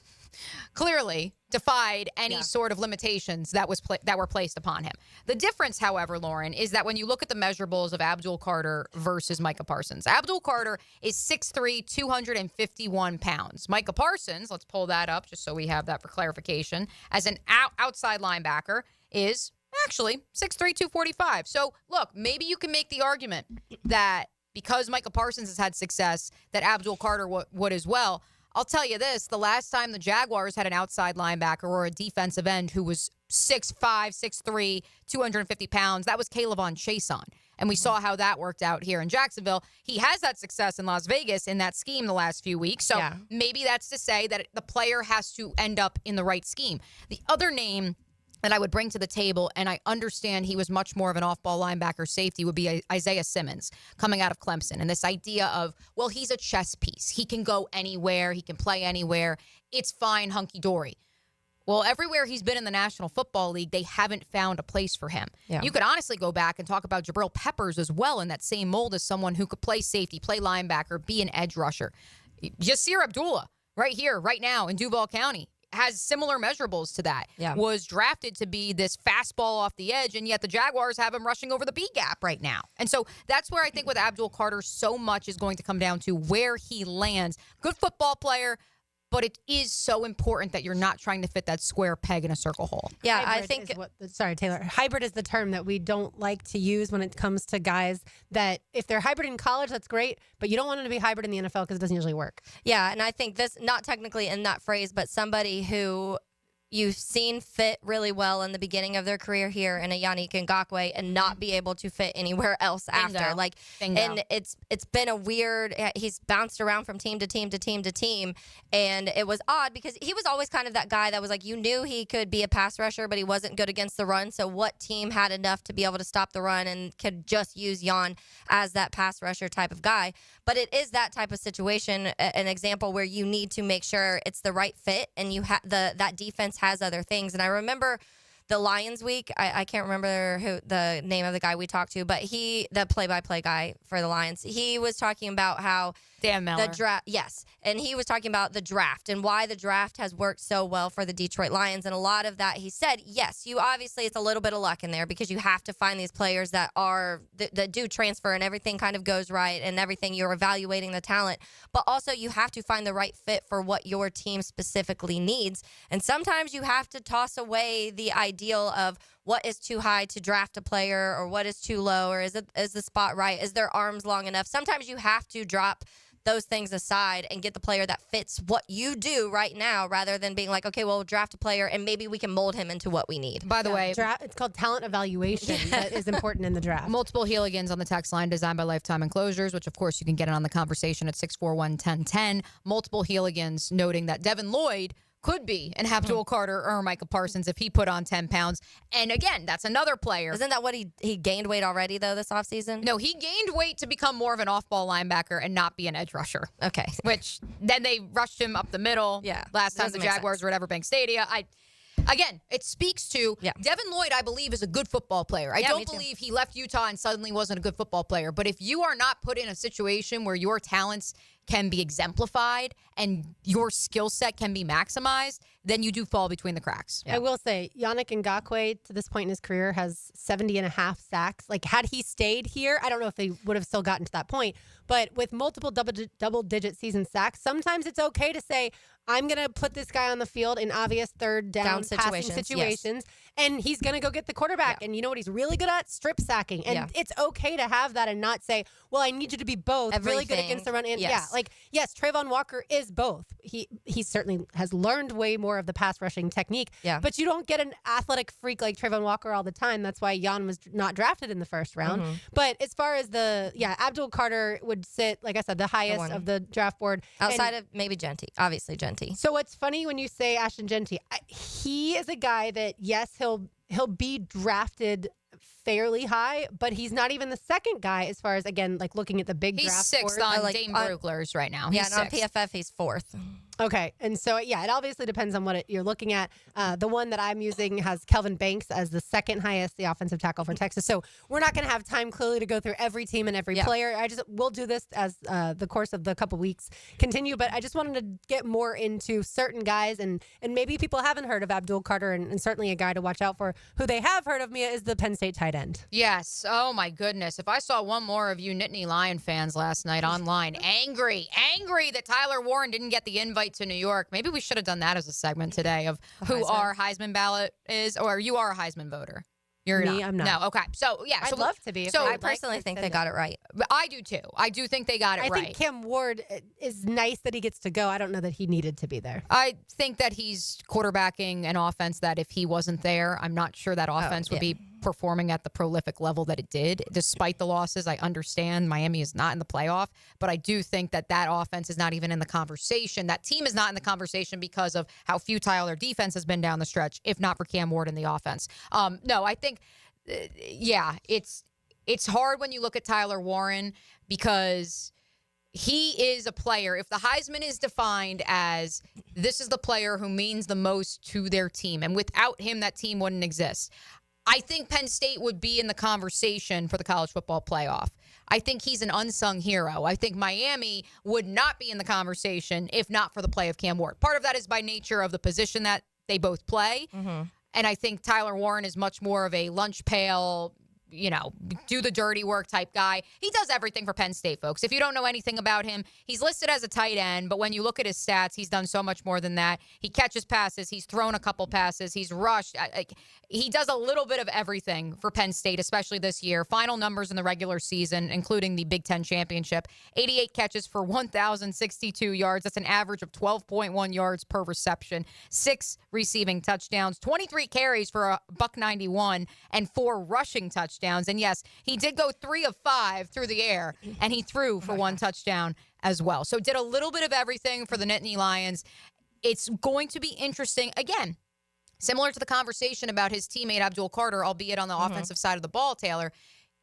clearly defied any sort of limitations that were placed upon him. The difference, however, Lauren, is that when you look at the measurables of Abdul Carter versus Micah Parsons, Abdul Carter is 6'3", 251 pounds. Micah Parsons, let's pull that up just so we have that for clarification, as an outside linebacker is actually 6'3", 245. So, look, maybe you can make the argument that because Micah Parsons has had success, that Abdul Carter would as well. I'll tell you this, the last time the Jaguars had an outside linebacker or a defensive end who was 6'5", 6'3", 250 pounds, that was Kayvon Chason. And we saw how that worked out here in Jacksonville. He has had success in Las Vegas in that scheme the last few weeks. So maybe that's to say that the player has to end up in the right scheme. The other name that I would bring to the table, and I understand he was much more of an off-ball linebacker safety, would be Isaiah Simmons coming out of Clemson. And this idea of, well, he's a chess piece. He can go anywhere. He can play anywhere. It's fine, hunky-dory. Well, everywhere he's been in the National Football League, they haven't found a place for him. Yeah. You could honestly go back and talk about Jabril Peppers as well in that same mold as someone who could play safety, play linebacker, be an edge rusher. Yasir Abdullah, right here, right now in Duval County, has similar measurables to that. Was drafted to be this fastball off the edge, and yet the Jaguars have him rushing over the B gap right now. And so that's where I think with Abdul Carter, so much is going to come down to where he lands. Good football player, but it is so important that you're not trying to fit that square peg in a circle hole. Yeah, I think... Sorry, Taylor. Hybrid is the term that we don't like to use when it comes to guys that if they're hybrid in college, that's great, but you don't want them to be hybrid in the NFL because it doesn't usually work. Yeah, and I think this, not technically in that phrase, but somebody who you've seen fit really well in the beginning of their career here in a Yannick Ngakoue and not be able to fit anywhere else after. Like, and it's been a weird, he's bounced around from team to team to team to team. And it was odd because he was always kind of that guy that was like, you knew he could be a pass rusher, but he wasn't good against the run. So what team had enough to be able to stop the run and could just use Jan as that pass rusher type of guy? But it is that type of situation, an example where you need to make sure it's the right fit and you have that defense has other things. And I remember the Lions week. I can't remember who the name of the guy we talked to, but the play-by-play guy for the Lions, he was talking about how Dan Miller. the draft, yes, and he was talking about the draft and why the draft has worked so well for the Detroit Lions. And a lot of that, he said, yes, you obviously it's a little bit of luck in there because you have to find these players that do transfer and everything kind of goes right and everything. You're evaluating the talent, but also you have to find the right fit for what your team specifically needs. And sometimes you have to toss away the ideal of what is too high to draft a player or what is too low, or is the spot right? Is their arms long enough? Sometimes you have to drop those things aside and get the player that fits what you do right now rather than being like, okay, well, we'll draft a player and maybe we can mold him into what we need. By the way, it's called talent evaluation that is important in the draft. Multiple Heeligans on the text line designed by Lifetime Enclosures, which of course you can get in on the conversation at 641-1010. Multiple Heeligans noting that Devin Lloyd could be an Abdul Carter or Micah Parsons if he put on 10 pounds. And again, that's another player. Isn't that what he gained weight already, though, this offseason? No, he gained weight to become more of an off-ball linebacker and not be an edge rusher. Okay. Which then they rushed him up the middle. Yeah. Last time the Jaguars were at Everbank Stadium. Again, it speaks to Devin Lloyd, I believe, is a good football player. I don't believe he left Utah and suddenly wasn't a good football player. But if you are not put in a situation where your talents can be exemplified and your skill set can be maximized, then you do fall between the cracks. I will say, Yannick Ngakoue, to this point in his career, has 70.5 sacks. Like, had he stayed here, I don't know if they would have still gotten to that point. But with multiple double-digit season sacks, sometimes it's okay to say, I'm going to put this guy on the field in obvious third down passing situations, and he's going to go get the quarterback. And you know what he's really good at? Strip sacking. And it's okay to have that and not say, well, I need you to be both really good against the run. And yes, Trayvon Walker is both. He certainly has learned way more of the pass rushing technique. Yeah. But you don't get an athletic freak like Trayvon Walker all the time. That's why Jan was not drafted in the first round. But as far as Abdul Carter would sit, like I said, the highest of the draft board. Outside of maybe Genty, obviously Genty. So what's funny when you say Ashton Genty, he is a guy that, yes, he'll be drafted fairly high, but he's not even the second guy as far as, again, like looking at the big draft He's sixth board. on Dame Brugler's right now. He's and on sixth. PFF, he's fourth. Okay. And so, it obviously depends on what you're looking at. The one that I'm using has Kelvin Banks as the second highest, the offensive tackle for Texas. So we're not going to have time clearly to go through every team and every player. We'll do this as the course of the couple weeks continue. But I just wanted to get more into certain guys, and maybe people haven't heard of Abdul Carter, and certainly a guy to watch out for. Who they have heard of, Mia, is the Penn State tight end. Yes. Oh, my goodness. If I saw one more of you Nittany Lion fans last night online, angry that Tyler Warren didn't get the invite to New York. Maybe we should have done that as a segment today of who our Heisman ballot is, or you are a Heisman voter. You're Me, not. I'm not. No, okay. So, yeah. I'd love to be. So I personally think they got it right. I do, too. I do think they got it right. I think Cam Ward is nice that he gets to go. I don't know that he needed to be there. I think that he's quarterbacking an offense that if he wasn't there, I'm not sure that offense would be performing at the prolific level that it did. Despite the losses, I understand Miami is not in the playoff, but I do think that offense is not even in the conversation. That team is not in the conversation because of how futile their defense has been down the stretch, if not for Cam Ward in the offense. No, I think, it's hard when you look at Tyler Warren because he is a player. If the Heisman is defined as this is the player who means the most to their team, and without him, that team wouldn't exist. I think Penn State would be in the conversation for the college football playoff. I think he's an unsung hero. I think Miami would not be in the conversation if not for the play of Cam Ward. Part of that is by nature of the position that they both play. And I think Tyler Warren is much more of a lunch pail, do the dirty work type guy. He does everything for Penn State, folks. If you don't know anything about him, he's listed as a tight end, but when you look at his stats, he's done so much more than that. He catches passes. He's thrown a couple passes. He's rushed. He does a little bit of everything for Penn State, especially this year. Final numbers in the regular season, including the Big Ten championship, 88 catches for 1,062 yards. That's an average of 12.1 yards per reception, 6 receiving touchdowns, 23 carries for $191, and 4 rushing touchdowns. And yes, he did go 3 of 5 through the air, and he threw for 1 touchdown as well. So did a little bit of everything for the Nittany Lions. It's going to be interesting. Again, similar to the conversation about his teammate Abdul Carter, albeit on the offensive side of the ball, Taylor,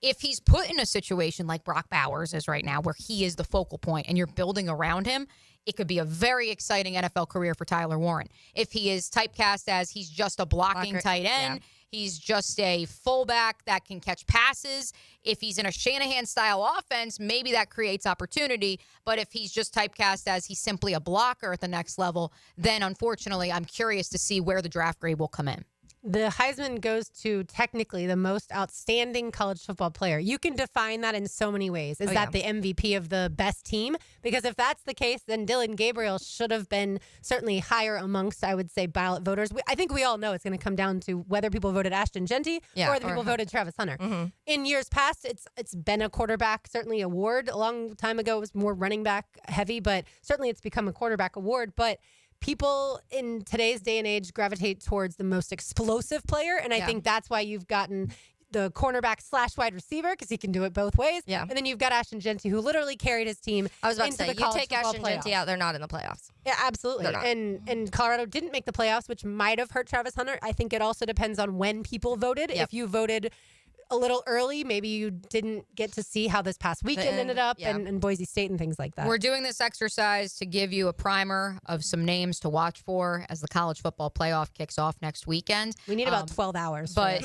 if he's put in a situation like Brock Bowers is right now, where he is the focal point and you're building around him, it could be a very exciting NFL career for Tyler Warren. If he is typecast as he's just a blocking tight end, he's just a fullback that can catch passes. If he's in a Shanahan-style offense, maybe that creates opportunity. But if he's just typecast as he's simply a blocker at the next level, then unfortunately, I'm curious to see where the draft grade will come in. The Heisman goes to technically the most outstanding college football player. You can define that in so many ways. Is that the MVP of the best team? Because if that's the case, then Dylan Gabriel should have been certainly higher amongst, I would say, ballot voters. I think we all know it's going to come down to whether people voted Ashton Genty or the people voted Travis Hunter. In years past, it's been a quarterback, certainly award. A long time ago, it was more running back heavy, but certainly it's become a quarterback award. But people in today's day and age gravitate towards the most explosive player. And I think that's why you've gotten the cornerback / wide receiver, because he can do it both ways. Yeah. And then you've got Ashton Genty, who literally carried his team. I was about into to say, the you college take Ashton Genty out, they're not in the playoffs. Yeah, absolutely. And Colorado didn't make the playoffs, which might have hurt Travis Hunter. I think it also depends on when people voted. If you voted a little early, maybe you didn't get to see how this past weekend ended up and Boise State and things like that. We're doing this exercise to give you a primer of some names to watch for as the college football playoff kicks off next weekend. We need about 12 hours. But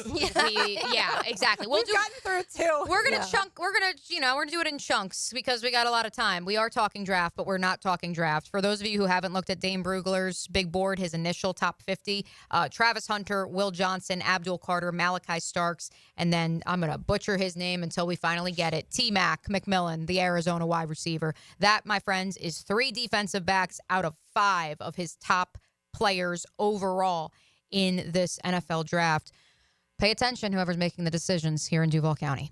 exactly. We've gotten through two. We're gonna we're gonna do it in chunks because we got a lot of time. We are talking draft, but we're not talking draft. For those of you who haven't looked at Dane Brugler's big board, his initial top 50, Travis Hunter, Will Johnson, Abdul Carter, Malachi Starks, and then I'm going to butcher his name until we finally get it. T-Mac McMillan, the Arizona wide receiver. That, my friends, is 3 defensive backs out of 5 of his top players overall in this NFL draft. Pay attention, whoever's making the decisions here in Duval County.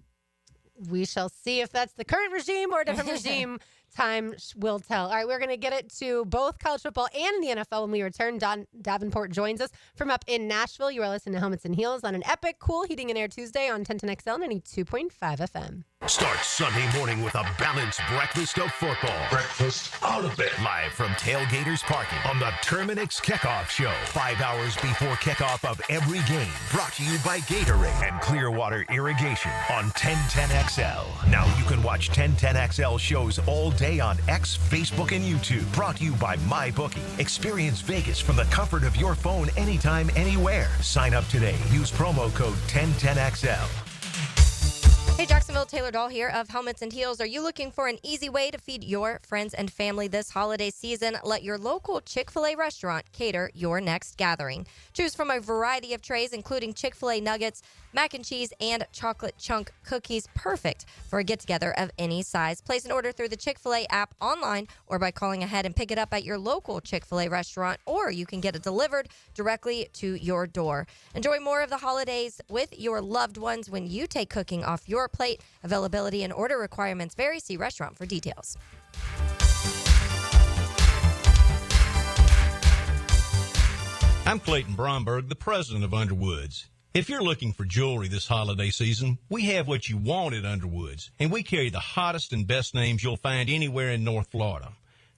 We shall see if that's the current regime or a different regime. Time will tell. All right, we're going to get it to both college football and the NFL when we return. Don Davenport joins us from up in Nashville. You are listening to Helmets and Heels on an epic, cool Heating and Air Tuesday on 1010XL 92.5 FM. Start Sunday morning with a balanced breakfast of football. Breakfast out of bed. Live from Tailgaters Parking on the Terminix Kickoff Show. 5 hours before kickoff of every game. Brought to you by Gatorade and Clearwater Irrigation on 1010XL. Now you can watch 1010XL shows all day on X, Facebook, and YouTube. Brought to you by MyBookie. Experience Vegas from the comfort of your phone anytime, anywhere. Sign up today. Use promo code 1010XL. Hey, Jacksonville, Taylor Dahl here of Helmets and Heels. Are you looking for an easy way to feed your friends and family this holiday season? Let your local Chick-fil-A restaurant cater your next gathering. Choose from a variety of trays, including Chick-fil-A nuggets, mac and cheese, and chocolate chunk cookies. Perfect for a get-together of any size. Place an order through the Chick-fil-A app online or by calling ahead and pick it up at your local Chick-fil-A restaurant, or you can get it delivered directly to your door. Enjoy more of the holidays with your loved ones when you take cooking off your plate. Availability and order requirements vary. See restaurant for details. I'm Clayton Bromberg, the president of Underwoods. If you're looking for jewelry this holiday season, we have what you want at Underwoods, and we carry the hottest and best names you'll find anywhere in North Florida.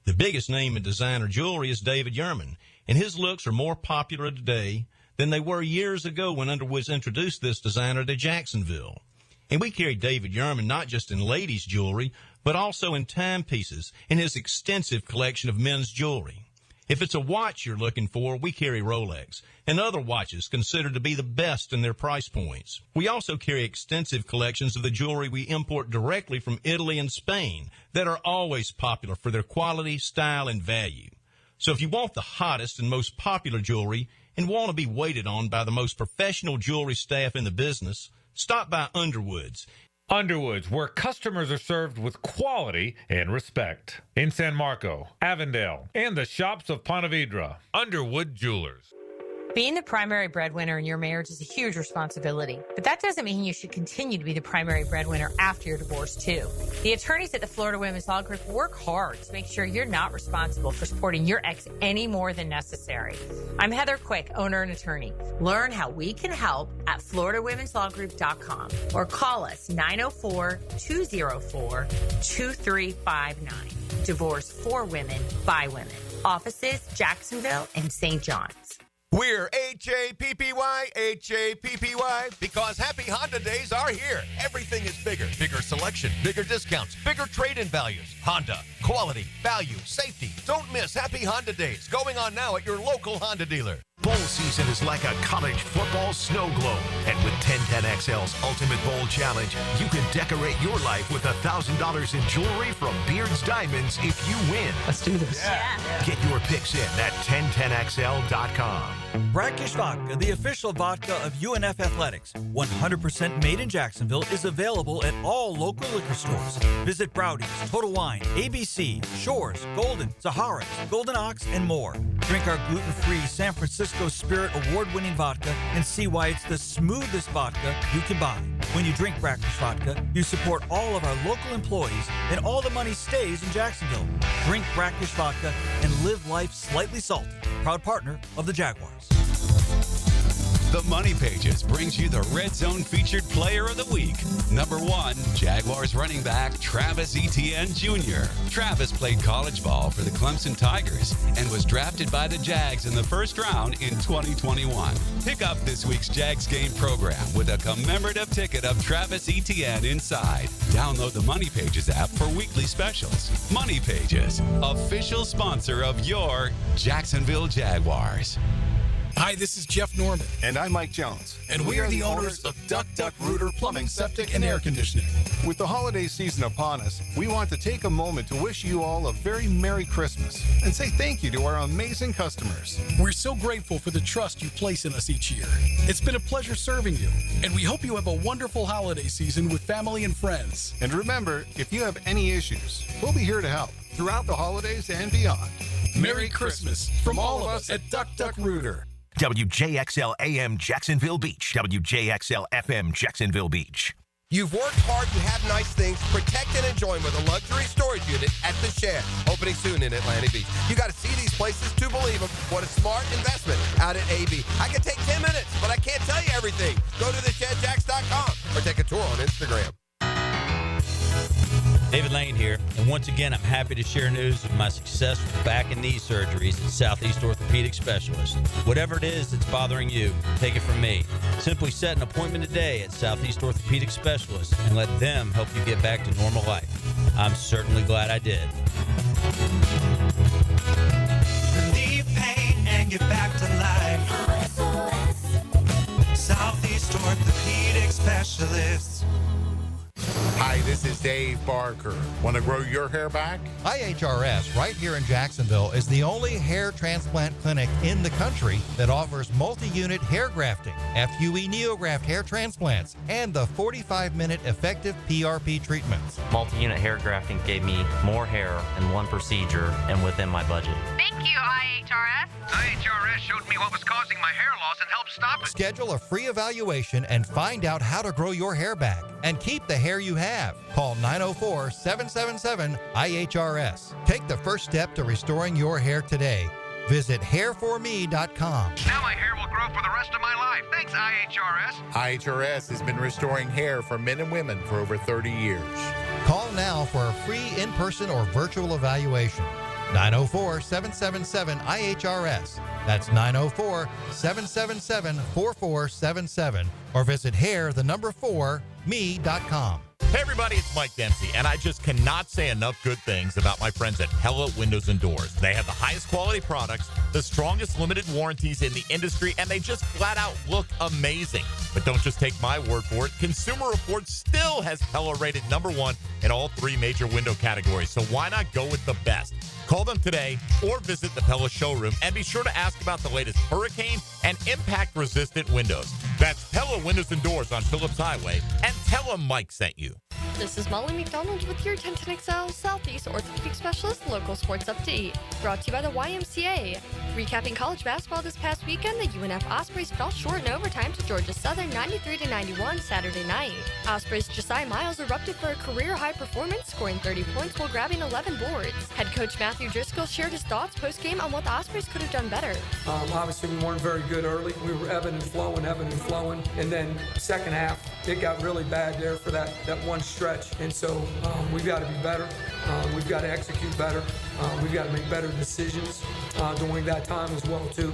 The biggest name in designer jewelry is David Yurman, and his looks are more popular today than they were years ago when Underwoods introduced this designer to Jacksonville. And we carry David Yurman not just in ladies' jewelry, but also in timepieces in his extensive collection of men's jewelry. If it's a watch you're looking for, we carry Rolex and other watches considered to be the best in their price points. We also carry extensive collections of the jewelry we import directly from Italy and Spain that are always popular for their quality, style, and value. So if you want the hottest and most popular jewelry and want to be waited on by the most professional jewelry staff in the business, stop by Underwoods. Underwoods, where customers are served with quality and respect. In San Marco, Avondale, and the shops of Ponte Vedra. Underwood Jewelers. Being the primary breadwinner in your marriage is a huge responsibility, but that doesn't mean you should continue to be the primary breadwinner after your divorce, too. The attorneys at the Florida Women's Law Group work hard to make sure you're not responsible for supporting your ex any more than necessary. I'm Heather Quick, owner and attorney. Learn how we can help at FloridaWomen'sLawGroup.com or call us 904-204-2359. Divorce for women, by women. Offices, Jacksonville and St. John's. We're H-A-P-P-Y, H-A-P-P-Y, because Happy Honda Days are here. Everything is bigger. Bigger selection, bigger discounts, bigger trade-in values. Honda, quality, value, safety. Don't miss Happy Honda Days, going on now at your local Honda dealer. Bowl season is like a college football snow globe. And with 1010XL's Ultimate Bowl Challenge, you can decorate your life with $1,000 in jewelry from Beard's Diamonds if you win. Let's do this. Yeah. Get your picks in at 1010XL.com. Brackish Vodka, the official vodka of UNF Athletics, 100% made in Jacksonville, is available at all local liquor stores. Visit Browdy's, Total Wine, ABC, Shores, Golden, Sahara's, Golden Ox, and more. Drink our gluten-free San Francisco Spirit award-winning vodka and see why it's the smoothest vodka you can buy. When you drink Brackish Vodka, you support all of our local employees and all the money stays in Jacksonville. Drink Brackish Vodka and live life slightly salty. Proud partner of the Jaguars. The Money Pages brings you the Red Zone featured player of the week. Number 1, Jaguars running back Travis Etienne Jr. Travis played college ball for the Clemson Tigers and was drafted by the Jags in the first round in 2021. Pick up this week's Jags game program with a commemorative ticket of Travis Etienne inside. Download the Money Pages app for weekly specials. Money Pages, official sponsor of your Jacksonville Jaguars. Hi, this is Jeff Norman. And I'm Mike Jones. And we are the owners of Duck Duck Rooter Plumbing, Septic, and Air Conditioning. With the holiday season upon us, we want to take a moment to wish you all a very Merry Christmas and say thank you to our amazing customers. We're so grateful for the trust you place in us each year. It's been a pleasure serving you, and we hope you have a wonderful holiday season with family and friends. And remember, if you have any issues, we'll be here to help throughout the holidays and beyond. Merry Christmas from all of us at Duck Duck Rooter. WJXL AM Jacksonville Beach. WJXL FM Jacksonville Beach. You've worked hard and have nice things. Protect and enjoy them with a luxury storage unit at The Shed, opening soon in Atlantic Beach. You got to see these places to believe them. What a smart investment out at AB. I can take 10 minutes, but I can't tell you everything. Go to theshedjacks.com or take a tour on Instagram. David Lane here, and once again, I'm happy to share news of my successful back and knee surgeries at Southeast Orthopedic Specialist. Whatever it is that's bothering you, take it from me. Simply set an appointment today at Southeast Orthopedic Specialist and let them help you get back to normal life. I'm certainly glad I did. Relieve pain and get back to life. Southeast Orthopedic Specialist. Hi, this is Dave Barker. Want to grow your hair back? IHRS, right here in Jacksonville, is the only hair transplant clinic in the country that offers multi-unit hair grafting, FUE Neograft hair transplants, and the 45-minute effective PRP treatments. Multi-unit hair grafting gave me more hair in one procedure and within my budget. Thank you, IHRS. IHRS showed me what was causing my hair loss and helped stop it. Schedule a free evaluation and find out how to grow your hair back and keep the hair you have. Call 904-777-IHRS. Take the first step to restoring your hair today. Visit hairforme.com. Now my hair will grow for the rest of my life. Thanks, IHRS. IHRS has been restoring hair for men and women for over 30 years. Call now for a free in-person or virtual evaluation. 904-777-IHRS. That's 904-777-4477. Or visit hair4me.com. Hey everybody, it's Mike Dempsey, and I just cannot say enough good things about my friends at Pella Windows and Doors. They have the highest quality products, the strongest limited warranties in the industry, and they just flat out look amazing. But don't just take my word for it. Consumer Reports still has Pella rated #1 in all 3 major window categories, so why not go with the best? Call them today or visit the Pella showroom and be sure to ask about the latest hurricane and impact-resistant windows. That's Pella Windows and Doors on Phillips Highway, and tell them Mike sent you. This is Molly McDonald with your 1010XL Southeast Orthopedic Specialist Local Sports Update, brought to you by the YMCA. Recapping college basketball this past weekend, the UNF Ospreys fell short in overtime to Georgia Southern 93-91 Saturday night. Ospreys' Josiah Miles erupted for a career-high performance, scoring 30 points while grabbing 11 boards. Head coach Matthew Driscoll shared his thoughts post-game on what the Ospreys could have done better. Obviously, we weren't very good early. We were ebbing and flowing. And then second half, it got really bad there for that one stretch. And so we've got to be better. We've got to execute better. We've got to make better decisions during that time as well, too.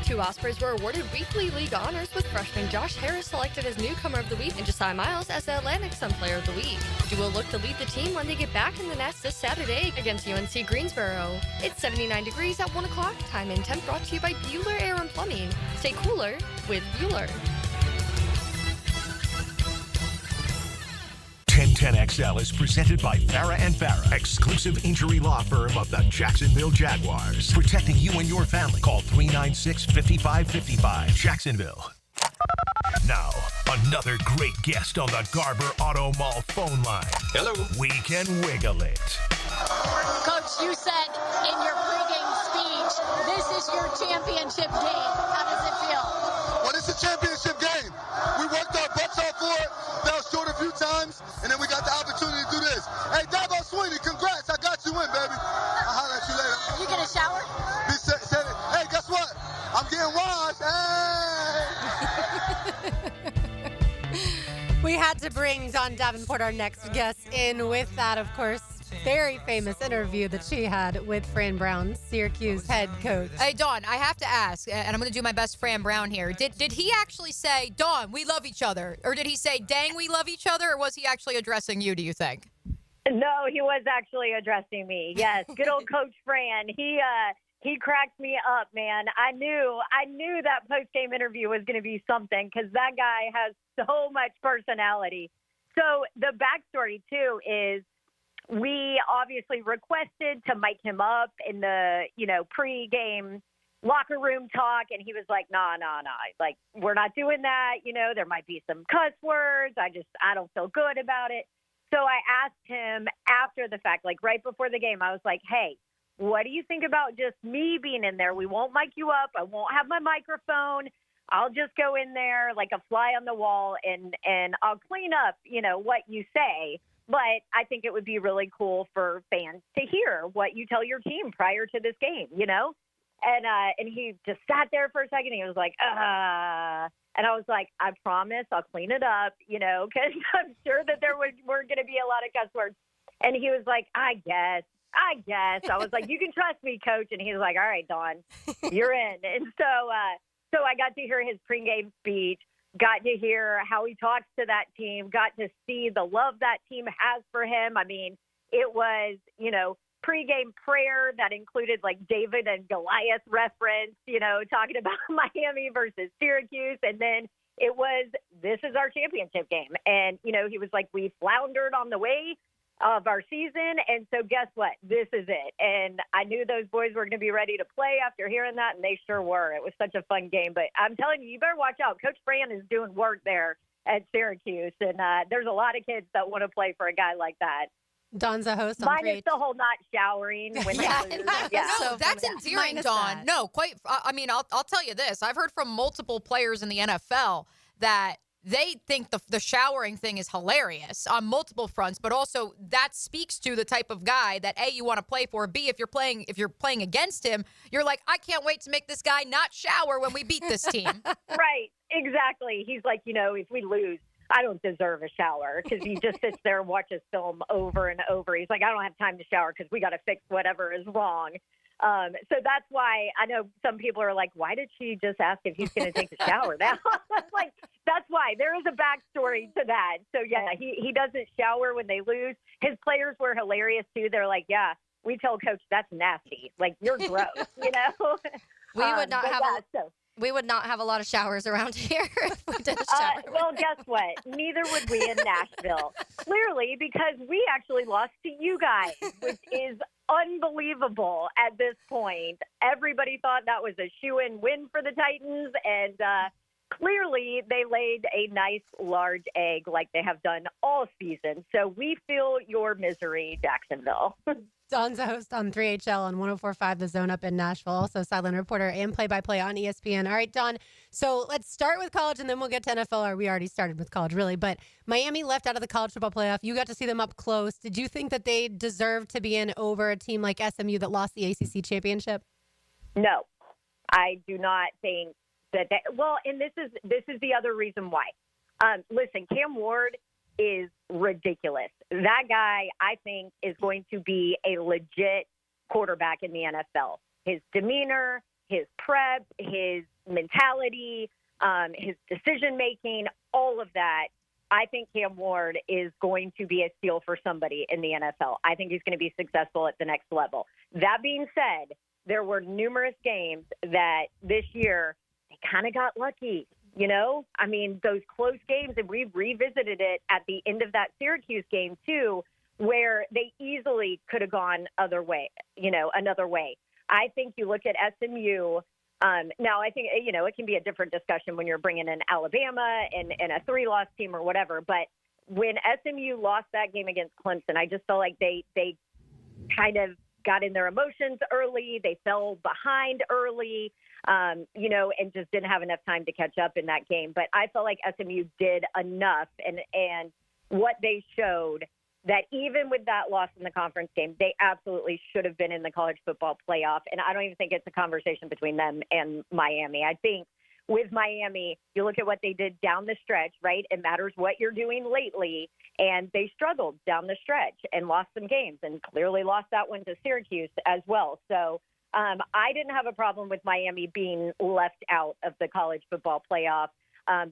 2 Ospreys were awarded weekly league honors with freshman Josh Harris selected as newcomer of the week and Josiah Miles as the Atlantic Sun Player of the Week. The duo look to lead the team when they get back in the nest this Saturday against UNC Greensboro. It's 79 degrees at 1 o'clock. Time and temp brought to you by Bueller Air and Plumbing. Stay cooler with Bueller. 1010XL is presented by Farah and Farah, exclusive injury law firm of the Jacksonville Jaguars. Protecting you and your family. Call 396-5555. Jacksonville. Now, another great guest on the Garber Auto Mall phone line. Hello. We can wiggle it. Coach, you said in your pregame speech, this is your championship game. How does it feel? Well, it's a championship game. We worked our butts off for it, fell short a few times, and then we got the opportunity to do this. Hey, Dabo Sweeney, congrats. I got you in, baby. I'll holler at you later. You get a shower? Hey, guess what? I'm getting washed. Hey! We had to bring Dawn Davenport, our next guest, in with that, of course, very famous interview that she had with Fran Brown, Syracuse head coach. Hey, Dawn, I have to ask, and I'm going to do my best Fran Brown here. Did he actually say, Dawn, we love each other? Or did he say, dang, we love each other? Or was he actually addressing you, do you think? No, he was actually addressing me. Yes, good old Coach Fran. He cracked me up, man. I knew that post-game interview was going to be something because that guy has so much personality. So the backstory, too, is we obviously requested to mic him up in the, pre-game locker room talk, and he was like, nah. Like, we're not doing that. There might be some cuss words. I don't feel good about it. So I asked him after the fact, like right before the game, I was like, hey, what do you think about just me being in there? We won't mic you up. I won't have my microphone. I'll just go in there like a fly on the wall and I'll clean up, what you say. But I think it would be really cool for fans to hear what you tell your team prior to this game, And he just sat there for a second. He was like, And I was like, I promise I'll clean it up, because I'm sure that there were going to be a lot of cuss words. And he was like, I guess. I was like, you can trust me, Coach. And he was like, all right, Dawn, you're in. And so I got to hear his pregame speech, got to hear how he talks to that team, got to see the love that team has for him. I mean, it was, pregame prayer that included like David and Goliath reference, talking about Miami versus Syracuse. And then it was, this is our championship game. And, he was like, we floundered on the way of our season. And so guess what? This is it. And I knew those boys were going to be ready to play after hearing that, and they sure were. It was such a fun game. But I'm telling you, you better watch out. Coach Fran is doing work there at Syracuse, and there's a lot of kids that want to play for a guy like that. Dawn's a host on Minus the whole not showering when they lose. Yeah. No, that's endearing, Dawn. No, quite. I mean, I'll tell you this. I've heard from multiple players in the NFL that they think the showering thing is hilarious on multiple fronts, but also that speaks to the type of guy that A, you want to play for, B, if you're playing against him, you're like, I can't wait to make this guy not shower when we beat this team. Right, exactly. He's like, if we lose, I don't deserve a shower, because he just sits there and watches film over and over. He's like, I don't have time to shower because we got to fix whatever is wrong. So that's why I know some people are like, why did she just ask if he's going to take a shower now? Like, that's why. There is a backstory to that. So, yeah, he doesn't shower when they lose. His players were hilarious, too. They're like, yeah, we tell Coach that's nasty. Like, you're gross, We would not have we would not have a lot of showers around here if we did a shower. Well, guess what? Neither would we in Nashville. Clearly, because we actually lost to you guys, which is unbelievable at this point. Everybody thought that was a shoo-in win for the Titans, and clearly they laid a nice large egg like they have done all season. So we feel your misery, Jacksonville. Dawn's a host on 3HL on 104.5 The Zone up in Nashville, also sideline reporter and play-by-play on ESPN. All right, Dawn, so let's start with college, and then we'll get to NFL, or we already started with college, really. But Miami left out of the college football playoff. You got to see them up close. Did you think that they deserved to be in over a team like SMU that lost the ACC championship? No, I do not think that. Well, and this is the other reason why. Listen, Cam Ward is ridiculous. That guy, I think, is going to be a legit quarterback in the NFL. His demeanor, his prep, his mentality, his decision making, all of that. I think Cam Ward is going to be a steal for somebody in the NFL. I think he's going to be successful at the next level. That being said, there were numerous games that this year they kind of got lucky. You know, I mean, those close games, and we revisited it at the end of that Syracuse game too, where they easily could have gone another way. I think you look at SMU. Now, I think, it can be a different discussion when you're bringing in Alabama and a 3-loss team or whatever. But when SMU lost that game against Clemson, I just felt like they kind of got in their emotions early. They fell behind early, and just didn't have enough time to catch up in that game. But I felt like SMU did enough, and what they showed, that even with that loss in the conference game, they absolutely should have been in the college football playoff. And I don't even think it's a conversation between them and Miami. I think with Miami, you look at what they did down the stretch, right? It matters what you're doing lately. And they struggled down the stretch and lost some games, and clearly lost that one to Syracuse as well. So I didn't have a problem with Miami being left out of the college football playoff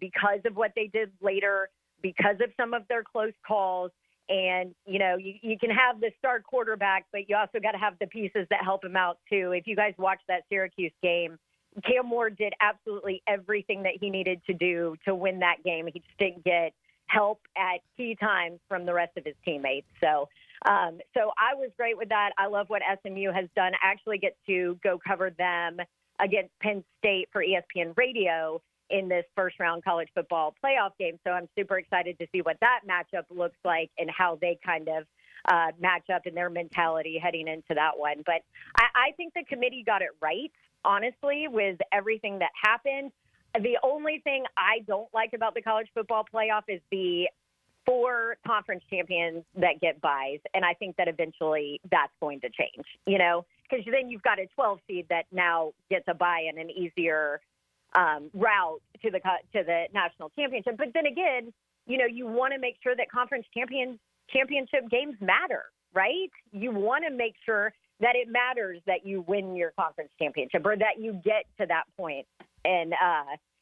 because of what they did later, because of some of their close calls. And, you can have the star quarterback, but you also got to have the pieces that help him out, too. If you guys watch that Syracuse game, Cam Ward did absolutely everything that he needed to do to win that game. He just didn't get help at key times from the rest of his teammates. So I was great with that. I love what SMU has done. I actually get to go cover them against Penn State for ESPN Radio in this first-round college football playoff game. So I'm super excited to see what that matchup looks like and how they kind of match up in their mentality heading into that one. But I think the committee got it right, honestly, with everything that happened. The only thing I don't like about the college football playoff is the 4 conference champions that get buys. And I think that eventually that's going to change, because then you've got a 12 seed that now gets a buy in an easier route to the national championship. But then again, you want to make sure that conference championship games matter, right? You want to make sure that it matters that you win your conference championship or that you get to that point, and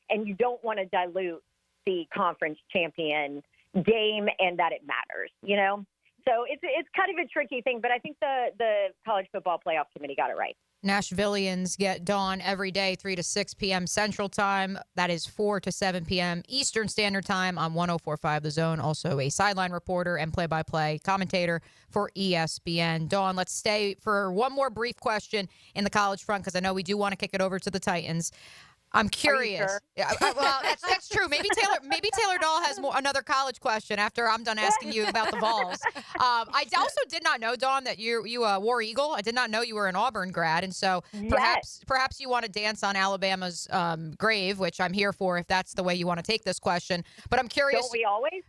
you don't want to dilute the conference champion game and that it matters, So it's kind of a tricky thing, but I think the college football playoff committee got it right. Nashvillians get Dawn every day, 3 to 6 p.m. Central Time. That is 4 to 7 p.m. Eastern Standard Time on 104.5 The Zone. Also a sideline reporter and play-by-play commentator for ESPN. Dawn, let's stay for one more brief question in the college front, because I know we do want to kick it over to the Titans. I'm curious. Sure? Well, that's true. Maybe Taylor Dahl has another college question after I'm done asking you about the Vols. I also did not know, Dawn, that you War Eagle. I did not know you were an Auburn grad, and so perhaps you want to dance on Alabama's grave, which I'm here for if that's the way you want to take this question. But I'm curious. Don't we always?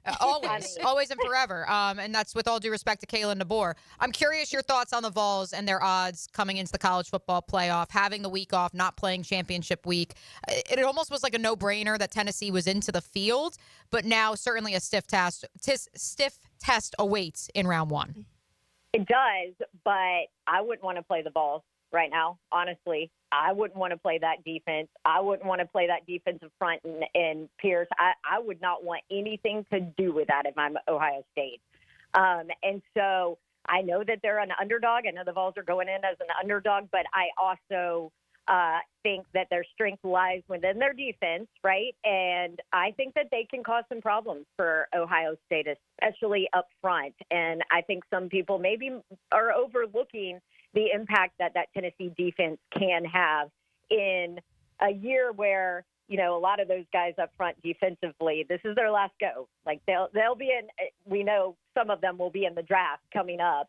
Always and forever. And that's with all due respect to Kalen DeBoer. I'm curious your thoughts on the Vols and their odds coming into the college football playoff, having the week off, not playing championship week. It almost was like a no-brainer that Tennessee was into the field, but now certainly a stiff test awaits in round 1. It does, but I wouldn't want to play the Vols right now, honestly. I wouldn't want to play that defense. I wouldn't want to play that defensive front and Pierce. I would not want anything to do with that if I'm Ohio State. And so I know that they're an underdog. I know the Vols are going in as an underdog, but I also think that their strength lies within their defense, right? And I think that they can cause some problems for Ohio State, especially up front. And I think some people maybe are overlooking the impact that Tennessee defense can have in a year where, a lot of those guys up front defensively, this is their last go. Like they'll be in, we know some of them will be in the draft coming up.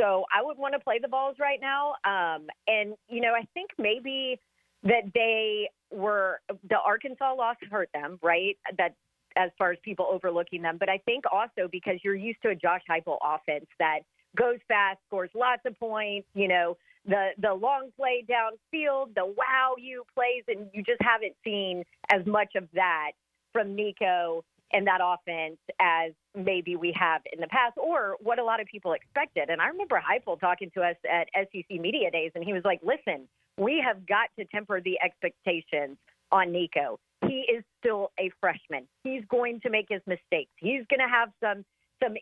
So I would want to play the Vols right now. And, I think maybe that the Arkansas loss hurt them, right? That as far as people overlooking them. But I think also because you're used to a Josh Heupel offense that goes fast, scores lots of points, the long play downfield, the wow you plays, and you just haven't seen as much of that from Nico and that offense as maybe we have in the past, or what a lot of people expected. And I remember Heupel talking to us at SEC Media Days, and he was like, listen, we have got to temper the expectations on Nico. He is still a freshman. He's going to make his mistakes. He's going to have some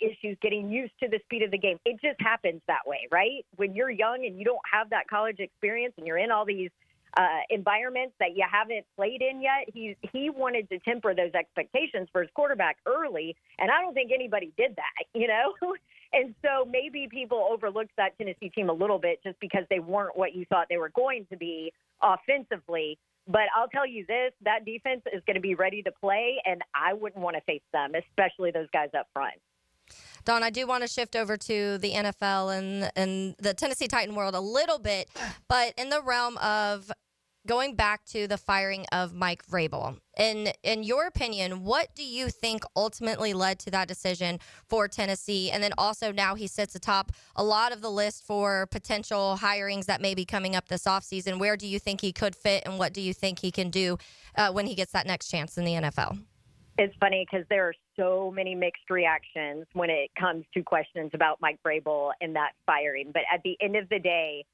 issues getting used to the speed of the game. It just happens that way, right? When you're young and you don't have that college experience and you're in all these environments that you haven't played in yet, he wanted to temper those expectations for his quarterback early, and I don't think anybody did that, you know? And so maybe people overlooked that Tennessee team a little bit just because they weren't what you thought they were going to be offensively. But I'll tell you this, that defense is going to be ready to play, and I wouldn't want to face them, especially those guys up front. Dawn, I do want to shift over to the NFL and the Tennessee Titan world a little bit, but in the realm of going back to the firing of Mike Vrabel. In your opinion, what do you think ultimately led to that decision for Tennessee? And then also now he sits atop a lot of the list for potential hirings that may be coming up this offseason. Where do you think he could fit, and what do you think he can do when he gets that next chance in the NFL? It's funny because there are so many mixed reactions when it comes to questions about Mike Vrabel and that firing. But at the end of the day,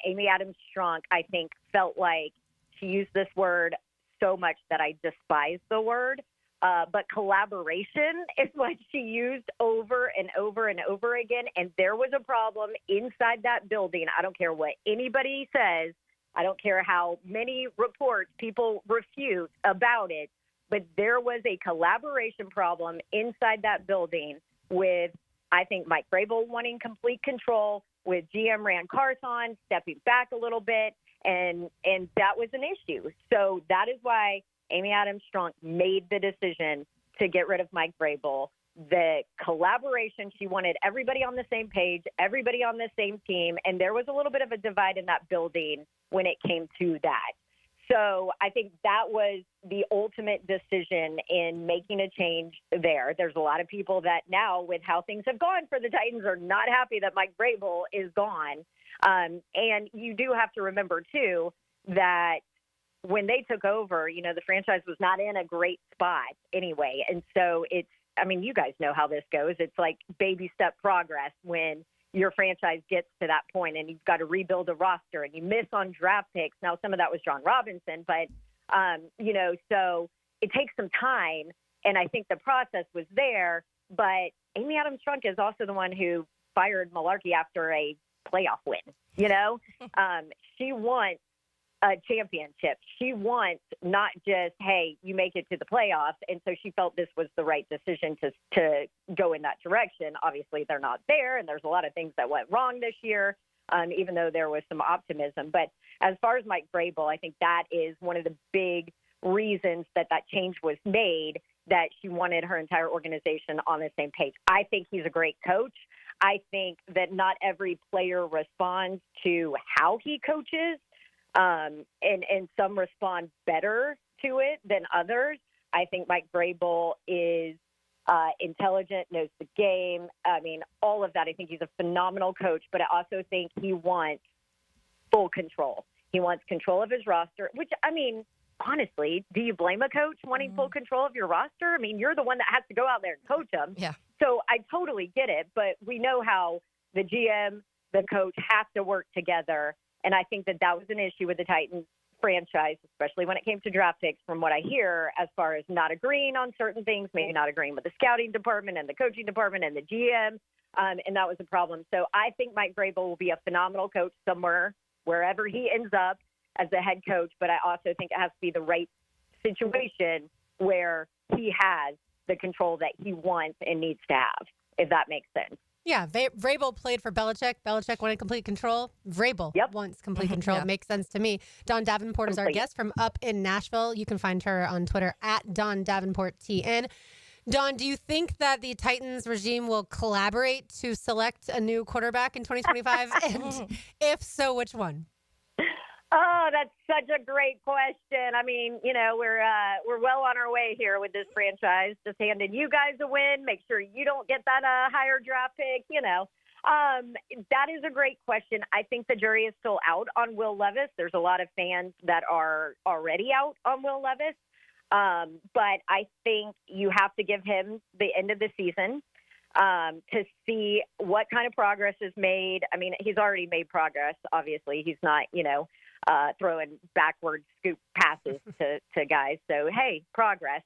Amy Adams Strunk, I think, felt like she used this word so much that I despise the word. But collaboration is what she used over and over and over again. And there was a problem inside that building. I don't care what anybody says. I don't care how many reports people refute about it. But there was a collaboration problem inside that building with, I think, Mike Vrabel wanting complete control, with GM Rand Carthon stepping back a little bit, and that was an issue. So that is why Amy Adams Strunk made the decision to get rid of Mike Vrabel. The collaboration, she wanted everybody on the same page, everybody on the same team, and there was a little bit of a divide in that building when it came to that. So I think that was the ultimate decision in making a change there. There's a lot of people that now, with how things have gone for the Titans, are not happy that Mike Vrabel is gone. And you do have to remember, too, that when they took over, you know, the franchise was not in a great spot anyway. And so you guys know how this goes. It's like baby step progress when your franchise gets to that point and you've got to rebuild a roster and you miss on draft picks. Now, some of that was John Robinson, but, so it takes some time. And I think the process was there, but Amy Adams Strunk is also the one who fired Malarkey after a playoff win. She wants a championship. She wants not just, hey, you make it to the playoffs. And so she felt this was the right decision to go in that direction. Obviously, they're not there, and there's a lot of things that went wrong this year, even though there was some optimism. But as far as Mike Vrabel, I think that is one of the big reasons that change was made, that she wanted her entire organization on the same page. I think he's a great coach. I think that not every player responds to how he coaches. And some respond better to it than others. I think Mike Vrabel is intelligent, knows the game. I mean, all of that. I think he's a phenomenal coach, but I also think he wants full control. He wants control of his roster, which, honestly, do you blame a coach wanting full control of your roster? I mean, you're the one that has to go out there and coach them. Yeah. So I totally get it, but we know how the GM, the coach have to work together. And I think that was an issue with the Titans franchise, especially when it came to draft picks, from what I hear, as far as not agreeing on certain things, maybe not agreeing with the scouting department and the coaching department and the GM. And that was a problem. So I think Mike Vrabel will be a phenomenal coach somewhere, wherever he ends up as the head coach. But I also think it has to be the right situation where he has the control that he wants and needs to have, if that makes sense. Yeah, Vrabel played for Belichick. Belichick wanted complete control. Vrabel wants complete control. Yeah. It makes sense to me. Dawn Davenport is our guest from up in Nashville. You can find her on Twitter at Dawn Davenport TN. Dawn, do you think that the Titans regime will collaborate to select a new quarterback in 2025? And if so, which one? Oh, that's such a great question. I mean, we're well on our way here with this franchise. Just handing you guys a win. Make sure you don't get that higher draft pick. That is a great question. I think the jury is still out on Will Levis. There's a lot of fans that are already out on Will Levis. But I think you have to give him the end of the season to see what kind of progress is made. I mean, he's already made progress. Obviously, he's not, throwing backward scoop passes to guys. So, hey, progress,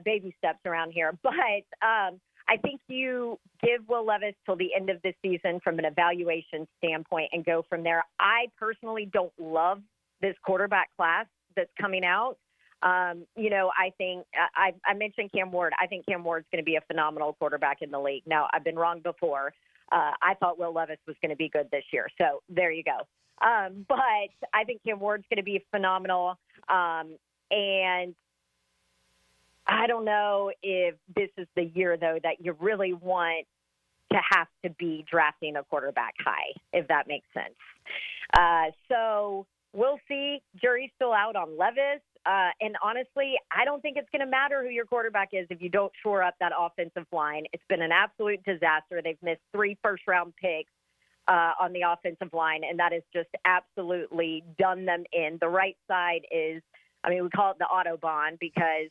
baby steps around here. But I think you give Will Levis till the end of the season from an evaluation standpoint and go from there. I personally don't love this quarterback class that's coming out. I think I mentioned Cam Ward. I think Cam Ward's going to be a phenomenal quarterback in the league. Now, I've been wrong before. I thought Will Levis was going to be good this year. So there you go. But I think Cam Ward's going to be phenomenal. And I don't know if this is the year, though, that you really want to have to be drafting a quarterback high, if that makes sense. So we'll see. Jury's still out on Levis. And honestly, I don't think it's going to matter who your quarterback is if you don't shore up that offensive line. It's been an absolute disaster. They've missed 3 first-round picks on the offensive line, and that has just absolutely done them in. The right side is, we call it the Autobahn because,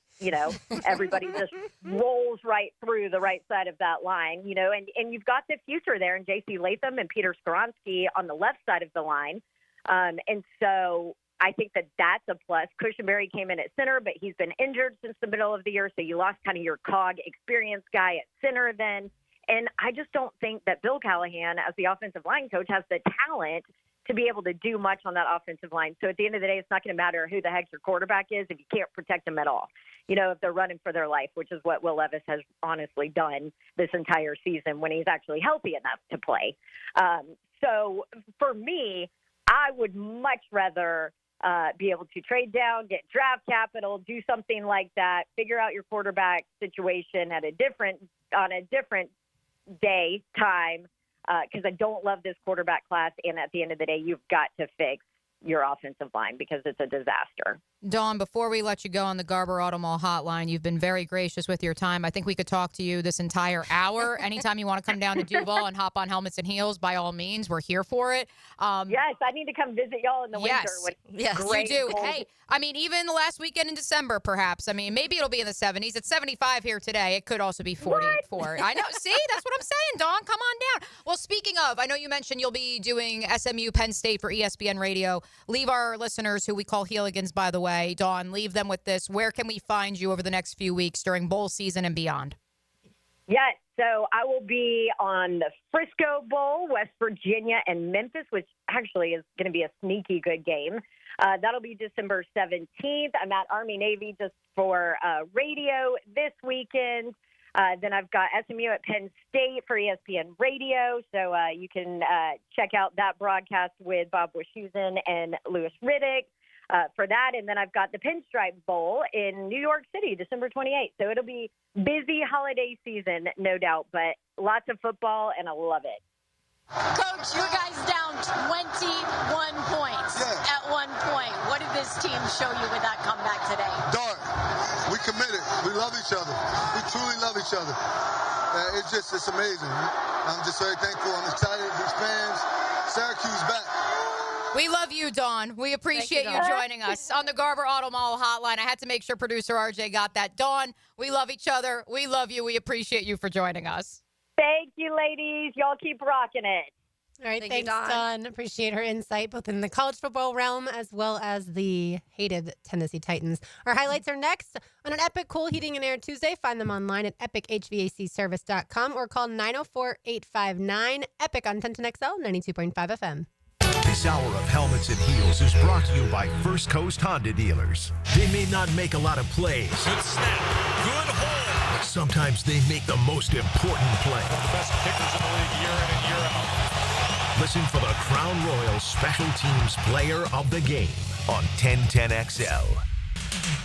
everybody just rolls right through the right side of that line, and you've got the future there in J.C. Latham and Peter Skoronski on the left side of the line. And so I think that that's a plus. Cushenberry came in at center, but he's been injured since the middle of the year, so you lost kind of your cog experienced guy at center then. And I just don't think that Bill Callahan, as the offensive line coach, has the talent to be able to do much on that offensive line. So at the end of the day, it's not going to matter who the heck your quarterback is if you can't protect them at all. If they're running for their life, which is what Will Levis has honestly done this entire season when he's actually healthy enough to play. So for me, I would much rather be able to trade down, get draft capital, do something like that, figure out your quarterback situation on a different day, time, because I don't love this quarterback class. And at the end of the day, you've got to fix your offensive line because it's a disaster. Dawn, before we let you go on the Garber Auto Mall hotline, you've been very gracious with your time. I think we could talk to you this entire hour. Anytime you want to come down to Duval and hop on Helmets and Heels, by all means, we're here for it. Yes, I need to come visit y'all in the winter. Yes, great you do. cold. Hey, even the last weekend in December, perhaps. Maybe it'll be in the 70s. It's 75 here today. It could also be 44. I know. See, that's what I'm saying, Dawn. Come on down. Well, speaking of, I know you mentioned you'll be doing SMU Penn State for ESPN Radio. Leave our listeners, who we call Heeligans, by the way, Dawn, leave them with this. Where can we find you over the next few weeks during bowl season and beyond? Yes, so I will be on the Frisco Bowl, West Virginia, and Memphis, which actually is going to be a sneaky good game. That'll be December 17th. I'm at Army-Navy just for radio this weekend. Then I've got SMU at Penn State for ESPN Radio, so you can check out that broadcast with Bob Wischusen and Louis Riddick for that. And then I've got the Pinstripe Bowl in New York City, December 28th. So it'll be busy holiday season, no doubt, but lots of football, and I love it. Coach, you guys down 21 points at one point. What did this team show you with that comeback today? Darn, we committed. We love each other. We truly love each other. It's amazing. I'm just very thankful. I'm excited. These fans, Syracuse back. We love you, Dawn. We appreciate you joining us on the Garber Auto Mall hotline. I had to make sure producer RJ got that. Dawn, we love each other. We love you. We appreciate you for joining us. Thank you, ladies. Y'all keep rocking it. All right, Thank you, thanks, Dawn. Appreciate her insight, both in the college football realm as well as the hated Tennessee Titans. Our highlights are next on an Epic Cool Heating and Air Tuesday. Find them online at epichvacservice.com or call 904-859-EPIC on 1010XL 92.5 FM. This hour of Helmets and Heels is brought to you by First Coast Honda dealers. They may not make a lot of plays. Good snap. Good hold. But sometimes they make the most important play. Best kickers in the league year in and year out. Listen for the Crown Royal Special Teams Player of the Game on 1010XL.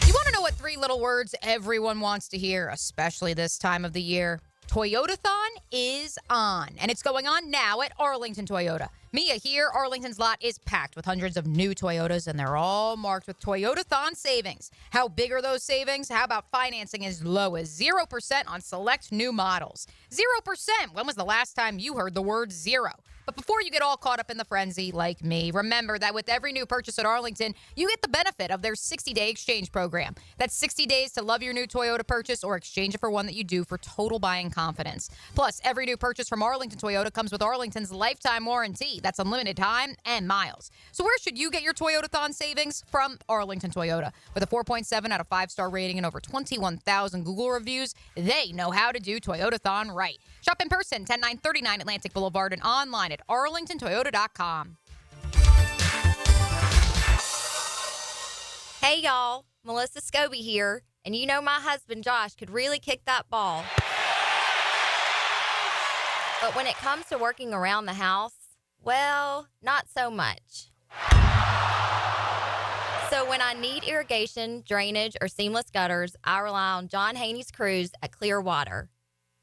You want to know what 3 little words everyone wants to hear, especially this time of the year? Toyotathon is on, and it's going on now at Arlington Toyota. Mia here, Arlington's lot is packed with hundreds of new Toyotas, and they're all marked with Toyotathon savings. How big are those savings? How about financing as low as 0% on select new models? 0%! When was the last time you heard the word zero? But before you get all caught up in the frenzy like me, remember that with every new purchase at Arlington, you get the benefit of their 60-day exchange program. That's 60 days to love your new Toyota purchase or exchange it for one that you do for total buying confidence. Plus, every new purchase from Arlington Toyota comes with Arlington's lifetime warranty. That's unlimited time and miles. So where should you get your Toyotathon savings? From Arlington Toyota. With a 4.7 out of 5-star rating and over 21,000 Google reviews, they know how to do Toyotathon right. Shop in person, 10939 Atlantic Boulevard, and online at arlingtontoyota.com. Hey, y'all. Melissa Scobie here. And you know my husband, Josh, could really kick that ball. But when it comes to working around the house, well, not so much. So when I need irrigation, drainage, or seamless gutters, I rely on John Haney's crews at Clearwater.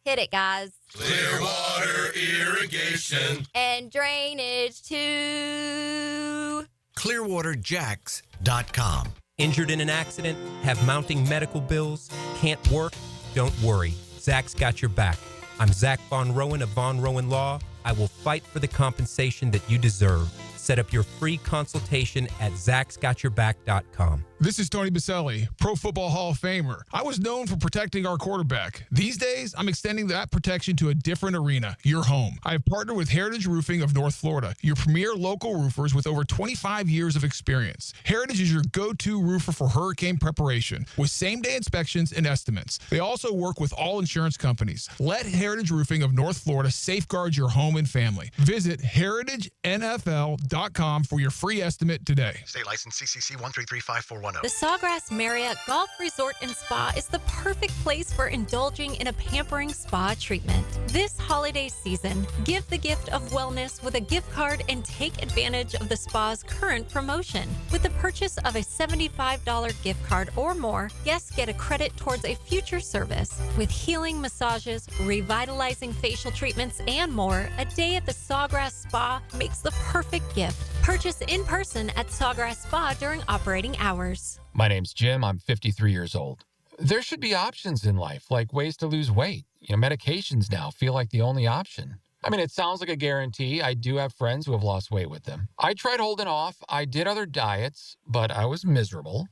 Hit it, guys. Clearwater Irrigation. And drainage, too. ClearwaterJacks.com. Injured in an accident? Have mounting medical bills? Can't work? Don't worry. Zach's got your back. I'm Zach Von Rowan of Von Rowan Law. I will fight for the compensation that you deserve. Set up your free consultation at zachsgotyourback.com. This is Tony Baselli, Pro Football Hall of Famer. I was known for protecting our quarterback. These days, I'm extending that protection to a different arena, your home. I have partnered with Heritage Roofing of North Florida, your premier local roofers with over 25 years of experience. Heritage is your go-to roofer for hurricane preparation with same-day inspections and estimates. They also work with all insurance companies. Let Heritage Roofing of North Florida safeguard your home and family. Visit heritagenfl.com for your free estimate today. State license CCC 1335410. The Sawgrass Marriott Golf Resort and Spa is the perfect place for indulging in a pampering spa treatment. This holiday season, give the gift of wellness with a gift card and take advantage of the spa's current promotion. With the purchase of a $75 gift card or more, guests get a credit towards a future service. With healing massages, revitalizing facial treatments, and more, a day at the Sawgrass Spa makes the perfect gift. Purchase in person at Sawgrass Spa during operating hours. My name's Jim. I'm 53 years old. There should be options in life, like ways to lose weight. Medications now feel like the only option. I mean, it sounds like a guarantee. I do have friends who have lost weight with them. I tried holding off. I did other diets, but I was miserable.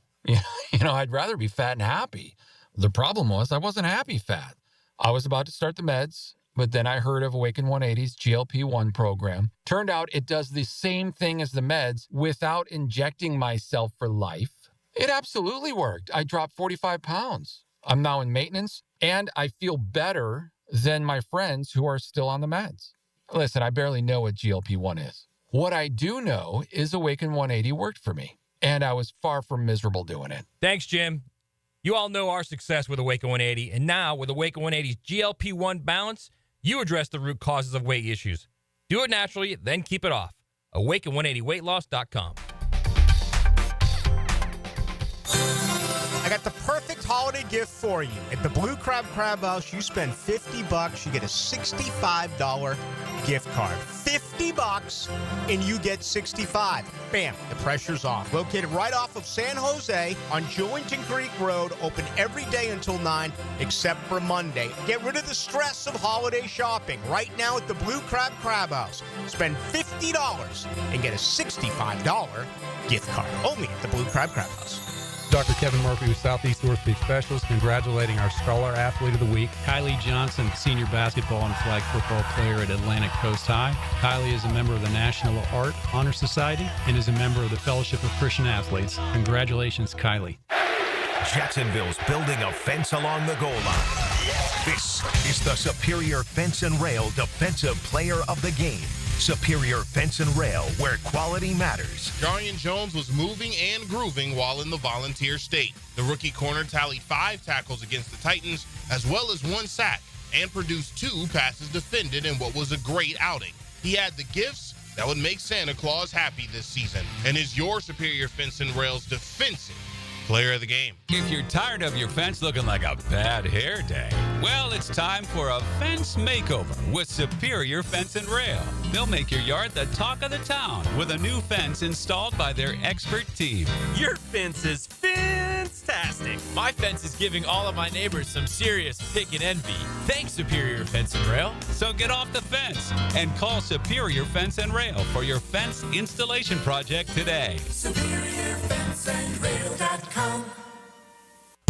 I'd rather be fat and happy. The problem was I wasn't happy fat. I was about to start the meds, but then I heard of Awaken 180's GLP-1 program. Turned out it does the same thing as the meds without injecting myself for life. It absolutely worked. I dropped 45 pounds. I'm now in maintenance, and I feel better than my friends who are still on the meds. Listen, I barely know what GLP-1 is. What I do know is Awaken 180 worked for me, and I was far from miserable doing it. Thanks, Jim. You all know our success with Awaken 180, and now with Awaken 180's GLP-1 Balance, you address the root causes of weight issues. Do it naturally, then keep it off. Awaken180weightloss.com. I got the perfect holiday gift for you. At the Blue Crab House, you spend $50, you get a $65 gift card. $50 and you get $65. Bam, the pressure's off. Located right off of San Jose on Jewington Creek Road, open every day until 9, except for Monday. Get rid of the stress of holiday shopping right now at the Blue Crab House. Spend $50 and get a $65 gift card. Only at the Blue Crab House. Dr. Kevin Murphy with Southeast Orthopedic Specialist, congratulating our Scholar Athlete of the Week, Kylie Johnson, senior basketball and flag football player at Atlantic Coast High. Kylie is a member of the National Art Honor Society and is a member of the Fellowship of Christian Athletes. Congratulations, Kylie. Jacksonville's building a fence along the goal line. This is the Superior Fence and Rail Defensive Player of the Game. Superior Fence and Rail, where quality matters. Jarian Jones was moving and grooving while in the Volunteer State. The rookie corner tallied 5 tackles against the Titans, as well as 1 sack, and produced 2 passes defended in what was a great outing. He had the gifts that would make Santa Claus happy this season, and is your Superior Fence and Rail's defensive player of the game. If you're tired of your fence looking like a bad hair day, well, it's time for a fence makeover with Superior Fence and Rail. They'll make your yard the talk of the town with a new fence installed by their expert team. Your fence is fantastic. My fence is giving all of my neighbors some serious pick and envy. Thanks, Superior Fence and Rail. So get off the fence and call Superior Fence and Rail for your fence installation project today. SuperiorFenceandRail.com.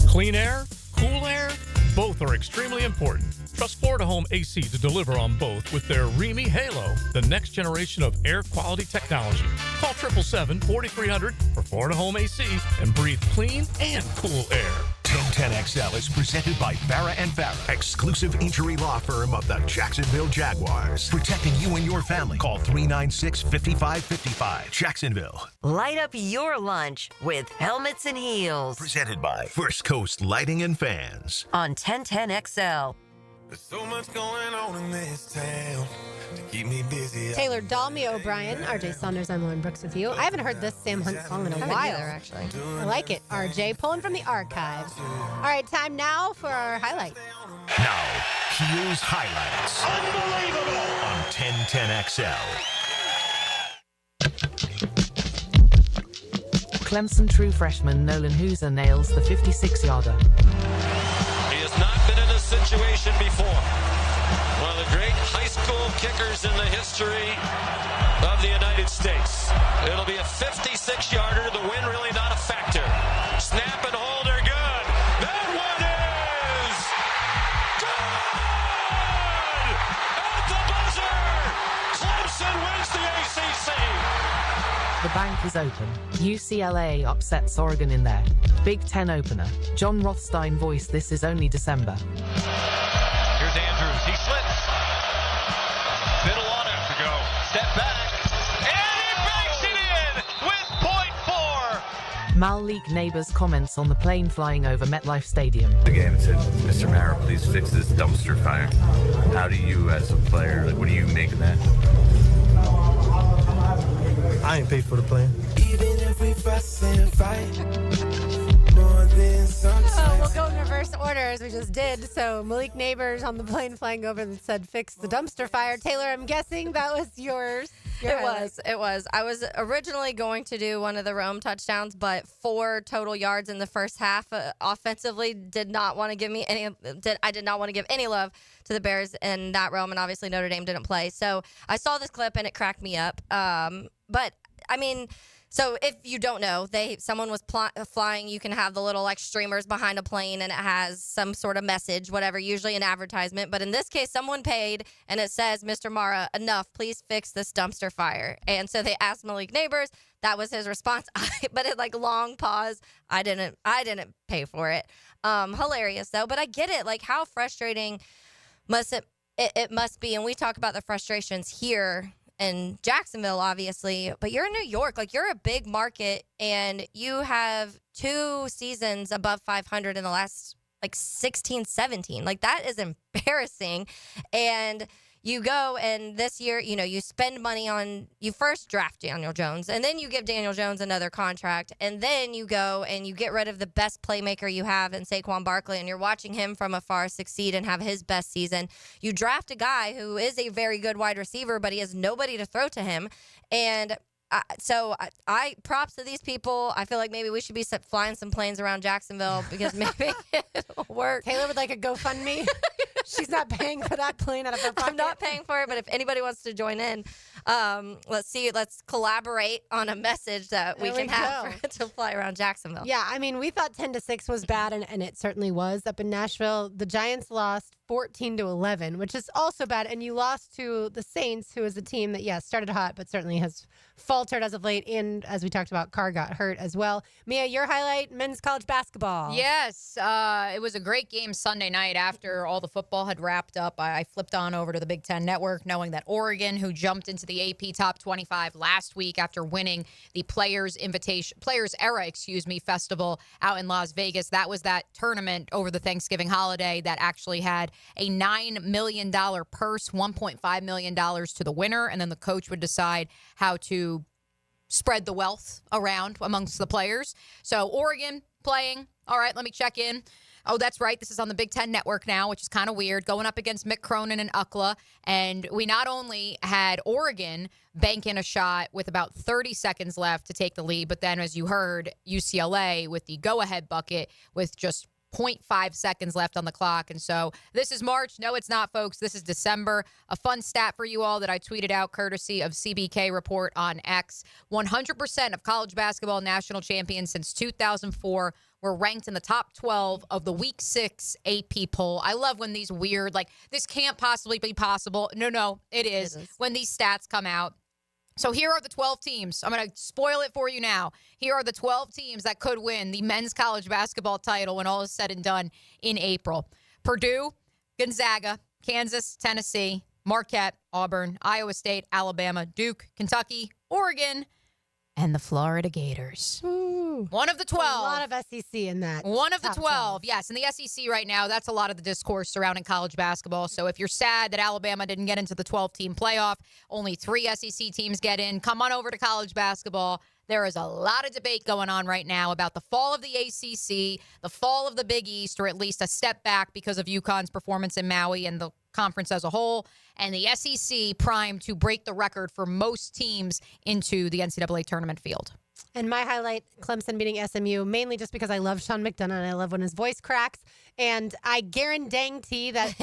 Clean air, cool air, Both are extremely important. Trust Florida Home AC to deliver on both with their Remy Halo, the next generation of air quality technology. Call 777-4300 for Florida Home AC and breathe clean and cool air. 1010XL is presented by Farah and Farah, exclusive injury law firm of the Jacksonville Jaguars. Protecting you and your family. Call 396-5555. Jacksonville. Light up your lunch with Helmets and Heels. Presented by First Coast Lighting and Fans. On 1010XL. There's so much going on in this town to keep me busy. Taylor Dahl, Mia O'Brien, RJ Saunders, I'm Lauren Brooks with you. I haven't heard this Sam Hunt song in a while. Either, actually. I like it. RJ, pulling from the archives. All right, time now for our highlight. Now, Heels Highlights. Unbelievable! On 1010XL. Clemson true freshman Nolan Hooser nails the 56-yarder. He has not been in this situation before. One of the great high school kickers in the history of the United States. It'll be a 56-yarder. The win really not a factor. Snap and hold are good. That one is good! At the buzzer! Clemson wins the ACC! The bank is open. UCLA upsets Oregon in their Big Ten opener. John Rothstein voiced this is only December. Here's Andrews. He slits. Middle on him to go. Step back. And he banks it in with .4. Malik Neighbors comments on the plane flying over MetLife Stadium. The game said, Mr. Mara, please fix this dumpster fire. How do you, as a player, what do you make of that? I ain't paid for the plane. Even if we fuss and fight, more than sometimes. We'll go in reverse order as we just did. So Malik Neighbors on the plane flying over that said fix the dumpster fire. Taylor, I'm guessing that was yours. It was. I was originally going to do one of the Rome touchdowns, but 4 total yards in the first half offensively did not want to give me any. I did not want to give any love to the Bears in that realm, and obviously Notre Dame didn't play. So I saw this clip and it cracked me up. But I mean, so if you don't know, someone was flying. You can have the little like streamers behind a plane, and it has some sort of message, whatever, usually an advertisement. But in this case, someone paid, and it says, "Mr. Mara, enough. Please fix this dumpster fire." And so they asked Malik Neighbors. That was his response. But it like long pause. I didn't pay for it. Hilarious though. But I get it. Like how frustrating must it must be. And we talk about the frustrations here in Jacksonville, obviously, but you're in New York. Like, you're a big market, and you have 2 seasons above 500 in the last, 16, 17. Like, that is embarrassing. And you go, and this year, you spend money on, you first draft Daniel Jones, and then you give Daniel Jones another contract, and then you go and you get rid of the best playmaker you have in Saquon Barkley, and you're watching him from afar succeed and have his best season. You draft a guy who is a very good wide receiver, but he has nobody to throw to him, and so I props to these people. I feel like maybe we should be flying some planes around Jacksonville because maybe it'll work. Taylor would like a GoFundMe. She's not paying for that plane out of her pocket. I'm not paying for it, but if anybody wants to join in, let's collaborate on a message that we can have to fly around Jacksonville. Yeah, I mean, we thought 10-6 was bad, and it certainly was up in Nashville. The Giants lost 14-11, which is also bad, and you lost to the Saints, who is a team that, started hot, but certainly has faltered as of late, and as we talked about, Carr got hurt as well. Mia, your highlight, men's college basketball. Yes, it was a great game Sunday night after all the football had wrapped up. I flipped on over to the Big Ten Network, knowing that Oregon, who jumped into the AP Top 25 last week after winning the Players Era Festival out in Las Vegas. That was that tournament over the Thanksgiving holiday that actually had a $9 million purse, $1.5 million to the winner, and then the coach would decide how to spread the wealth around amongst the players. So Oregon playing. All right, let me check in. Oh, that's right. This is on the Big Ten Network now, which is kind of weird, going up against Mick Cronin and UCLA. And we not only had Oregon bank in a shot with about 30 seconds left to take the lead, but then, as you heard, UCLA with the go-ahead bucket with just 0.5 seconds left on the clock. And so this is March. No, it's not, folks. This is December. A fun stat for you all that I tweeted out courtesy of CBK Report on X. 100% of college basketball national champions since 2004 were ranked in the top 12 of the Week 6 AP poll. I love when these weird, like, this can't possibly be possible. No, it is. When these stats come out. So here are the 12 teams. I'm going to spoil it for you now. Here are the 12 teams that could win the men's college basketball title when all is said and done in April. Purdue, Gonzaga, Kansas, Tennessee, Marquette, Auburn, Iowa State, Alabama, Duke, Kentucky, Oregon, and the Florida Gators. Ooh, one of the 12. A lot of SEC in that. One of the 12. Yes, in the SEC right now, that's a lot of the discourse surrounding college basketball. So if you're sad that Alabama didn't get into the 12-team playoff, only 3 SEC teams get in, come on over to college basketball. There is a lot of debate going on right now about the fall of the ACC, the fall of the Big East, or at least a step back because of UConn's performance in Maui and the conference as a whole, and the SEC primed to break the record for most teams into the NCAA tournament field. And my highlight, Clemson beating SMU, mainly just because I love Sean McDonough and I love when his voice cracks. And I guarantee that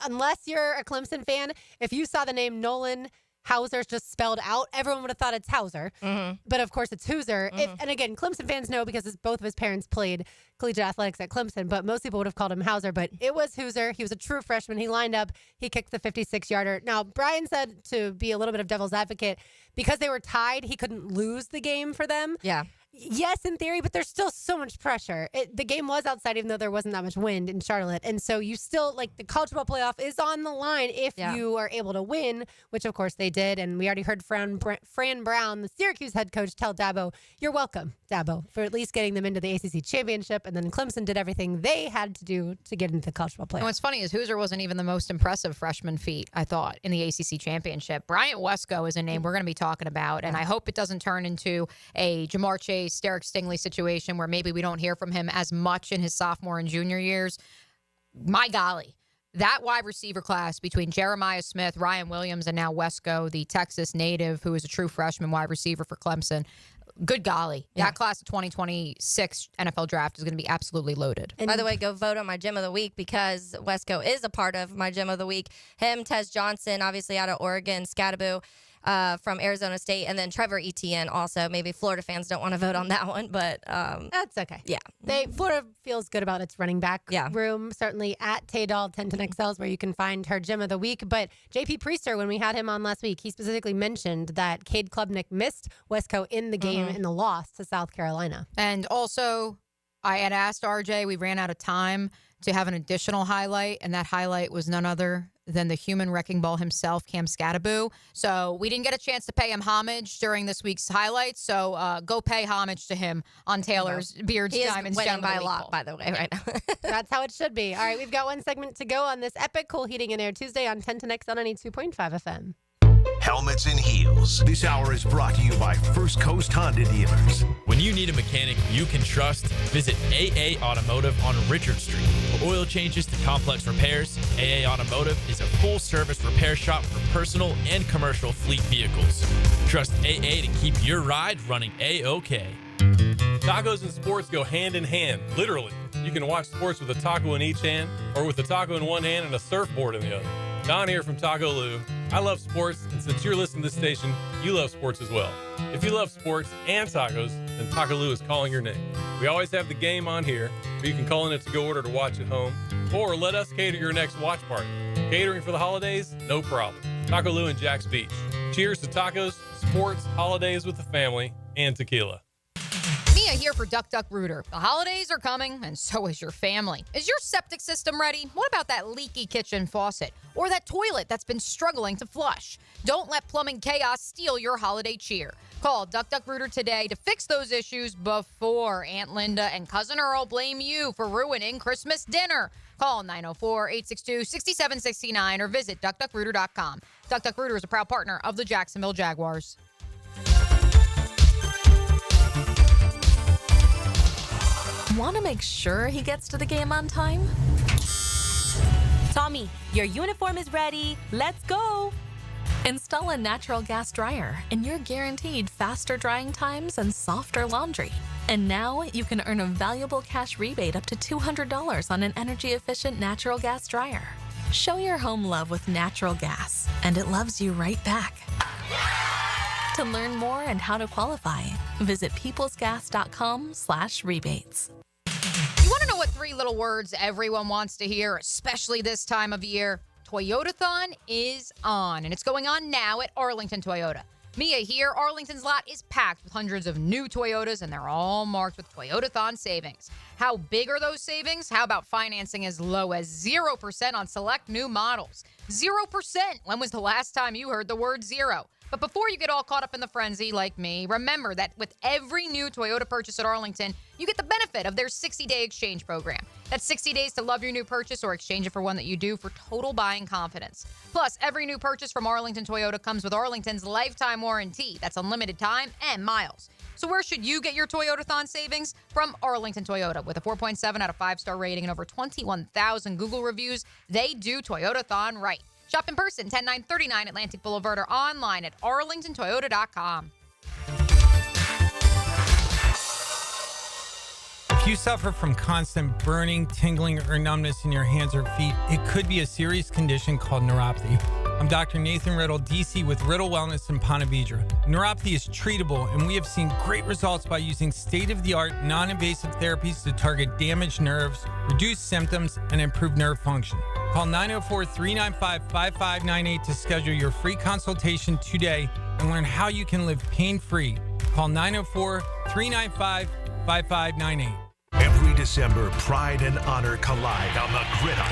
unless you're a Clemson fan, if you saw the name Nolan Hauser just spelled out, everyone would have thought it's Hauser. But of course it's Hooser. And again, Clemson fans know because both of his parents played collegiate athletics at Clemson, but most people would have called him Hauser. But it was Hooser. He was a true freshman. He lined up. He kicked the 56-yarder. Now, Brian said, to be a little bit of devil's advocate, because they were tied, he couldn't lose the game for them. Yeah. Yes, in theory, but there's still so much pressure. The game was outside, even though there wasn't that much wind in Charlotte. And so you still, like, the college football playoff is on the line if you are able to win, which, of course, they did. And we already heard Fran Brown, the Syracuse head coach, tell Dabo, "You're welcome, Dabo, for at least getting them into the ACC championship." And then Clemson did everything they had to do to get into the college football playoff. And what's funny is Hooser wasn't even the most impressive freshman feat, I thought, in the ACC championship. Bryant Wesco is a name we're going to be talking about, and I hope it doesn't turn into a Jamar Chase, Derek Stingley situation where maybe we don't hear from him as much in his sophomore and junior years. My golly, that wide receiver class between Jeremiah Smith, Ryan Williams, and now Wesco, the Texas native who is a true freshman wide receiver for Clemson. Good golly. That class of 2026 NFL draft is going to be absolutely loaded. And by the way, go vote on my gym of the week because Wesco is a part of my gym of the week. Him, Tez Johnson, obviously out of Oregon, Scadaboo from Arizona State, and then Trevor Etienne also. Maybe Florida fans don't want to vote on that one, but that's okay. Yeah. Florida feels good about its running back room, certainly at Taydal 1010XLs where you can find her gym of the week. But JP Priester, when we had him on last week, he specifically mentioned that Cade Klubnik missed Wesco in the game in the loss to South Carolina. And also, I had asked RJ, we ran out of time to have an additional highlight, and that highlight was none other than the human wrecking ball himself, Cam Scadaboo. So we didn't get a chance to pay him homage during this week's highlights. So go pay homage to him on Taylor's Beards, Diamonds, winning Gem of the by a Week lot, poll. by the way, right now. That's how it should be. All right, we've got one segment to go on this epic Cool Heating and Air Tuesday on 1010X on 92.5 FM. Helmets and Heels. This hour is brought to you by First Coast Honda Dealers. When you need a mechanic you can trust, visit AA Automotive on Richard Street. For oil changes to complex repairs, AA Automotive is a full-service repair shop for personal and commercial fleet vehicles. Trust AA to keep your ride running A-OK. Tacos and sports go hand in hand, literally. You can watch sports with a taco in each hand or with a taco in one hand and a surfboard in the other. Don here from Taco Lou. I love sports, and since you're listening to this station, you love sports as well. If you love sports and tacos, then Taco Lou is calling your name. We always have the game on here, or you can call in a to-go order to watch at home, or let us cater your next watch party. Catering for the holidays? No problem. Taco Lou in Jack's Beach. Cheers to tacos, sports, holidays with the family, and tequila. Mia here for Duck Duck Rooter. The holidays are coming, and so is your family. Is your septic system ready? What about that leaky kitchen faucet? Or that toilet that's been struggling to flush? Don't let plumbing chaos steal your holiday cheer. Call Duck Duck Rooter today to fix those issues before Aunt Linda and Cousin Earl blame you for ruining Christmas dinner. Call 904-862-6769 or visit duckduckrooter.com. Duck Duck Rooter is a proud partner of the Jacksonville Jaguars. Want to make sure he gets to the game on time? Tommy, your uniform is ready. Let's go. Install a natural gas dryer, and you're guaranteed faster drying times and softer laundry. And now you can earn a valuable cash rebate up to $200 on an energy-efficient natural gas dryer. Show your home love with natural gas, and it loves you right back. To learn more and how to qualify, visit peoplesgas.com/rebates. three little words everyone wants to hear, especially this time of year. Toyotathon is on, and it's going on now at Arlington Toyota. Mia here. Arlington's lot is packed with hundreds of new Toyotas, and they're all marked with Toyotathon savings. How big are those savings? How about financing as low as 0% on select new models? 0%! When was the last time you heard the word zero? But before you get all caught up in the frenzy like me, remember that with every new Toyota purchase at Arlington, you get the benefit of their 60-day exchange program. That's 60 days to love your new purchase or exchange it for one that you do for total buying confidence. Plus, every new purchase from Arlington Toyota comes with Arlington's lifetime warranty. That's unlimited time and miles. So where should you get your Toyotathon savings? From Arlington Toyota. With a 4.7 out of 5-star rating and over 21,000 Google reviews, they do Toyotathon right. Shop in person, 10939 Atlantic Boulevard, or online at arlingtontoyota.com. If you suffer from constant burning, tingling, or numbness in your hands or feet, it could be a serious condition called neuropathy. I'm Dr. Nathan Riddle, DC with Riddle Wellness in Ponte Vedra. Neuropathy is treatable, and we have seen great results by using state-of-the-art, non-invasive therapies to target damaged nerves, reduce symptoms, and improve nerve function. Call 904-395-5598 to schedule your free consultation today and learn how you can live pain-free. Call 904-395-5598. Every December, pride and honor collide on the gridiron.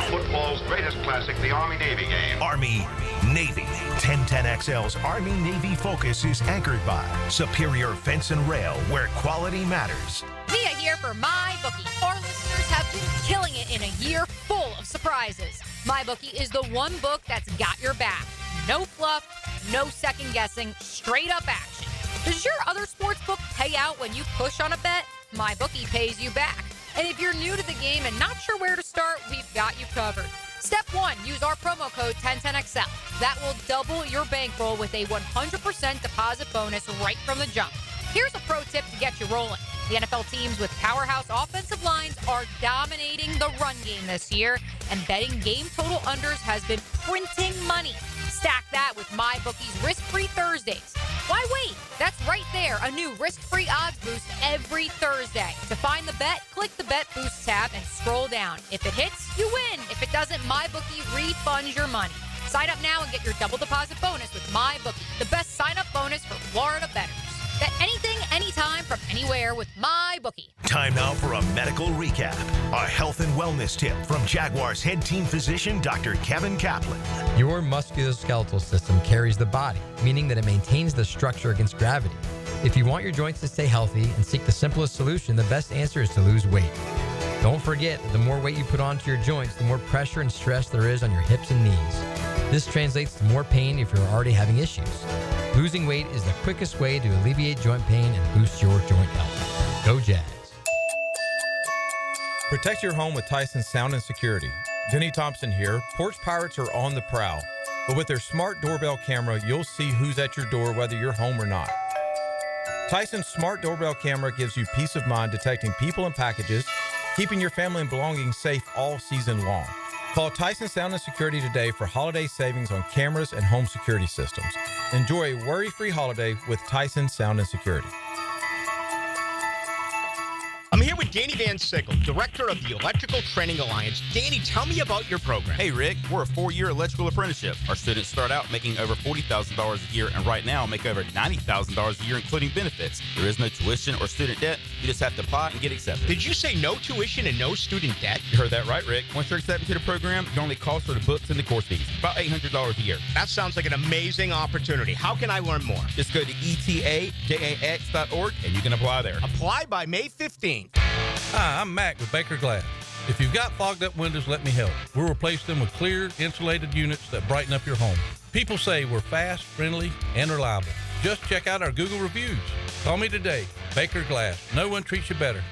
Football's greatest classic, the Army-Navy game. Army-Navy. 1010XL's Army-Navy focus is anchored by Superior Fence and Rail, where quality matters. Mia here for MyBookie. Our listeners have been killing it in a year full of surprises. MyBookie is the one book that's got your back. No fluff, no second guessing, straight up action. Does your other sports book pay out when you push on a bet? MyBookie pays you back. And if you're new to the game and not sure where to start, we've got you covered. Step 1, use our promo code 1010XL. That will double your bankroll with a 100% deposit bonus right from the jump. Here's a pro tip to get you rolling. The NFL teams with powerhouse offensive lines are dominating the run game this year, and betting game total unders has been printing money. Stack that with MyBookie's risk-free Thursdays. Why wait? That's right there, a new risk-free odds boost every Thursday. To find the bet, click the Bet Boost tab and scroll down. If it hits, you win. If it doesn't, MyBookie refunds your money. Sign up now and get your double deposit bonus with MyBookie, the best sign-up bonus for Florida bettors. Bet anything, anytime, from anywhere with MyBookie. Time now for a medical recap. A health and wellness tip from Jaguars head team physician, Dr. Kevin Kaplan. Your musculoskeletal system carries the body, meaning that it maintains the structure against gravity. If you want your joints to stay healthy and seek the simplest solution, the best answer is to lose weight. Don't forget that the more weight you put onto your joints, the more pressure and stress there is on your hips and knees. This translates to more pain if you're already having issues. Losing weight is the quickest way to alleviate joint pain and boost your joint health. Go Jags. Protect your home with Tyson Sound and Security. Denny Thompson here. Porch pirates are on the prowl. But with their smart doorbell camera, you'll see who's at your door whether you're home or not. Tyson's smart doorbell camera gives you peace of mind detecting people and packages, keeping your family and belongings safe all season long. Call Tyson Sound and Security today for holiday savings on cameras and home security systems. Enjoy a worry-free holiday with Tyson Sound and Security. I'm here with Danny Van Sickle, director of the Electrical Training Alliance. Danny, tell me about your program. Hey, Rick, we're a 4-year electrical apprenticeship. Our students start out making over $40,000 a year and right now make over $90,000 a year, including benefits. There is no tuition or student debt. You just have to apply and get accepted. Did you say no tuition and no student debt? You heard that right, Rick. Once you're accepted to the program, your only cost for the books and the course fees, about $800 a year. That sounds like an amazing opportunity. How can I learn more? Just go to etajax.org and you can apply there. Apply by May 15th. Hi, I'm Mac with Baker Glass. If you've got fogged up windows, let me help. We'll replace them with clear, insulated units that brighten up your home. People say we're fast, friendly, and reliable. Just check out our Google reviews. Call me today. Baker Glass. No one treats you better.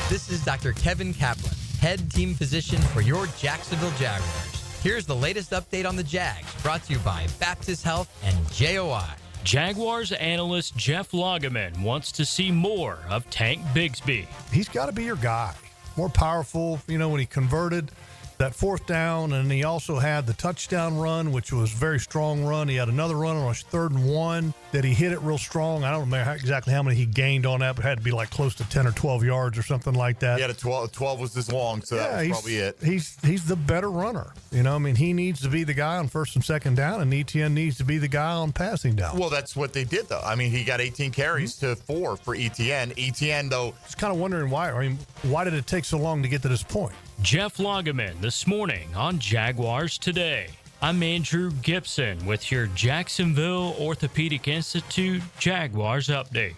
This is Dr. Kevin Kaplan, head team physician for your Jacksonville Jaguars. Here's the latest update on the Jags, brought to you by Baptist Health and JOI. Jaguars analyst Jeff Lageman wants to see more of Tank Bigsby. He's got to be your guy. More powerful, when he converted, that fourth down, and he also had the touchdown run, which was a very strong run. He had another run on his 3rd and 1 that he hit it real strong. I don't remember exactly how many he gained on that, but it had to be like close to 10 or 12 yards or something like that. Yeah, the 12 was this long, so that was probably it. He's the better runner. You know, I mean, he needs to be the guy on 1st and 2nd down, and ETN needs to be the guy on passing down. Well, that's what they did, though. I mean, he got 18 carries to 4 for ETN. ETN, though. Just kind of wondering why. I mean, why did it take so long to get to this point? Jeff Lageman this morning on Jaguars Today. I'm Andrew Gibson with your Jacksonville Orthopedic Institute Jaguars Update.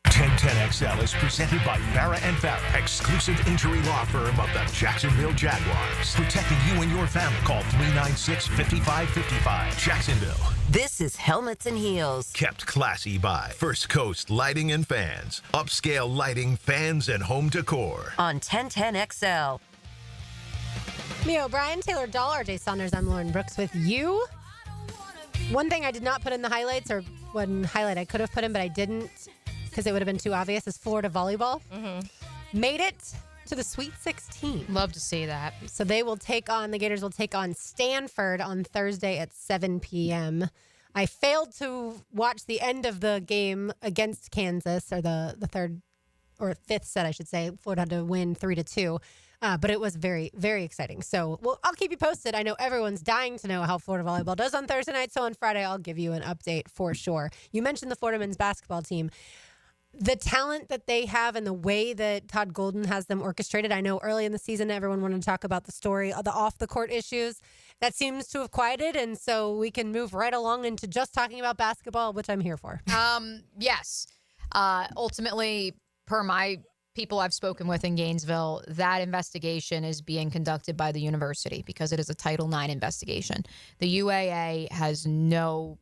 1010XL is presented by Farah and Farah, exclusive injury law firm of the Jacksonville Jaguars. Protecting you and your family. Call 396-5555. Jacksonville. This is Helmets and Heels. Kept classy by First Coast Lighting and Fans. Upscale lighting, fans, and home decor. On 1010XL. Mia O'Brien, Taylor Dahl, RJ Saunders, I'm Lauren Brooks with you. One thing I did not put in the highlights, or one highlight I could have put in, but I didn't because it would have been too obvious, is Florida volleyball. Made it to the Sweet 16. Love to see that. So the Gators will take on Stanford on Thursday at 7 p.m. I failed to watch the end of the game against Kansas, or the third or fifth set, I should say. Florida had to win 3-2. But it was very, very exciting. So, I'll keep you posted. I know everyone's dying to know how Florida volleyball does on Thursday night. So on Friday, I'll give you an update for sure. You mentioned the Florida men's basketball team. The talent that they have and the way that Todd Golden has them orchestrated. I know early in the season, everyone wanted to talk about the story of the off-the-court issues. That seems to have quieted, and so we can move right along into just talking about basketball, which I'm here for. Yes. Ultimately, per my people I've spoken with in Gainesville, that investigation is being conducted by the university because it is a Title IX investigation. The UAA has not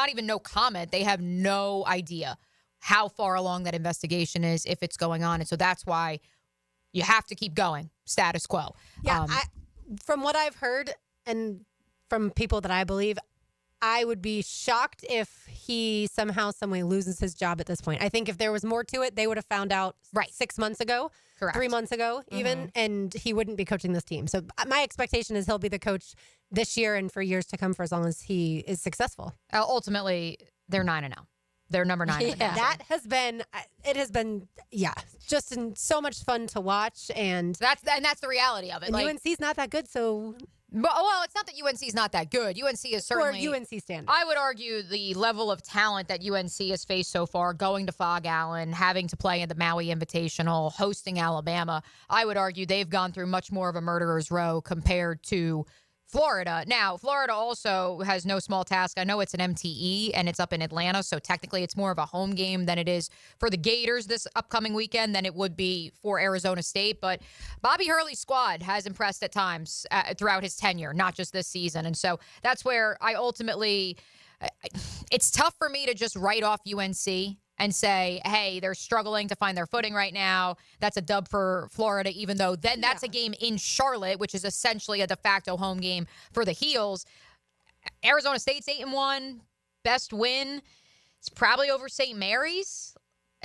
even no comment. They have no idea how far along that investigation is, if it's going on. And so that's why you have to keep going, status quo. Yeah, from what I've heard and from people that I believe, I would be shocked if he somehow, someway loses his job at this point. I think if there was more to it, they would have found out 6 months ago, Correct. 3 months ago even, and he wouldn't be coaching this team. So my expectation is he'll be the coach this year and for years to come for as long as he is successful. Ultimately, they're 9-0. They're number 9. Yeah, that has been just so much fun to watch, and that's the reality of it. And UNC's not that good, so. Well, it's not that UNC's not that good. UNC is certainly or UNC standard. I would argue the level of talent that UNC has faced so far, going to Fog Allen, having to play in the Maui Invitational, hosting Alabama. I would argue they've gone through much more of a murderer's row compared to Florida. Now, Florida also has no small task. I know it's an MTE and it's up in Atlanta, so technically it's more of a home game than it is for the Gators this upcoming weekend than it would be for Arizona State. But Bobby Hurley's squad has impressed at times throughout his tenure, not just this season. And so that's where I ultimately, it's tough for me to just write off UNC and say, hey, they're struggling to find their footing right now. That's a dub for Florida, even though then that's a game in Charlotte, which is essentially a de facto home game for the Heels. Arizona State's 8-1. Best win is probably over St. Mary's.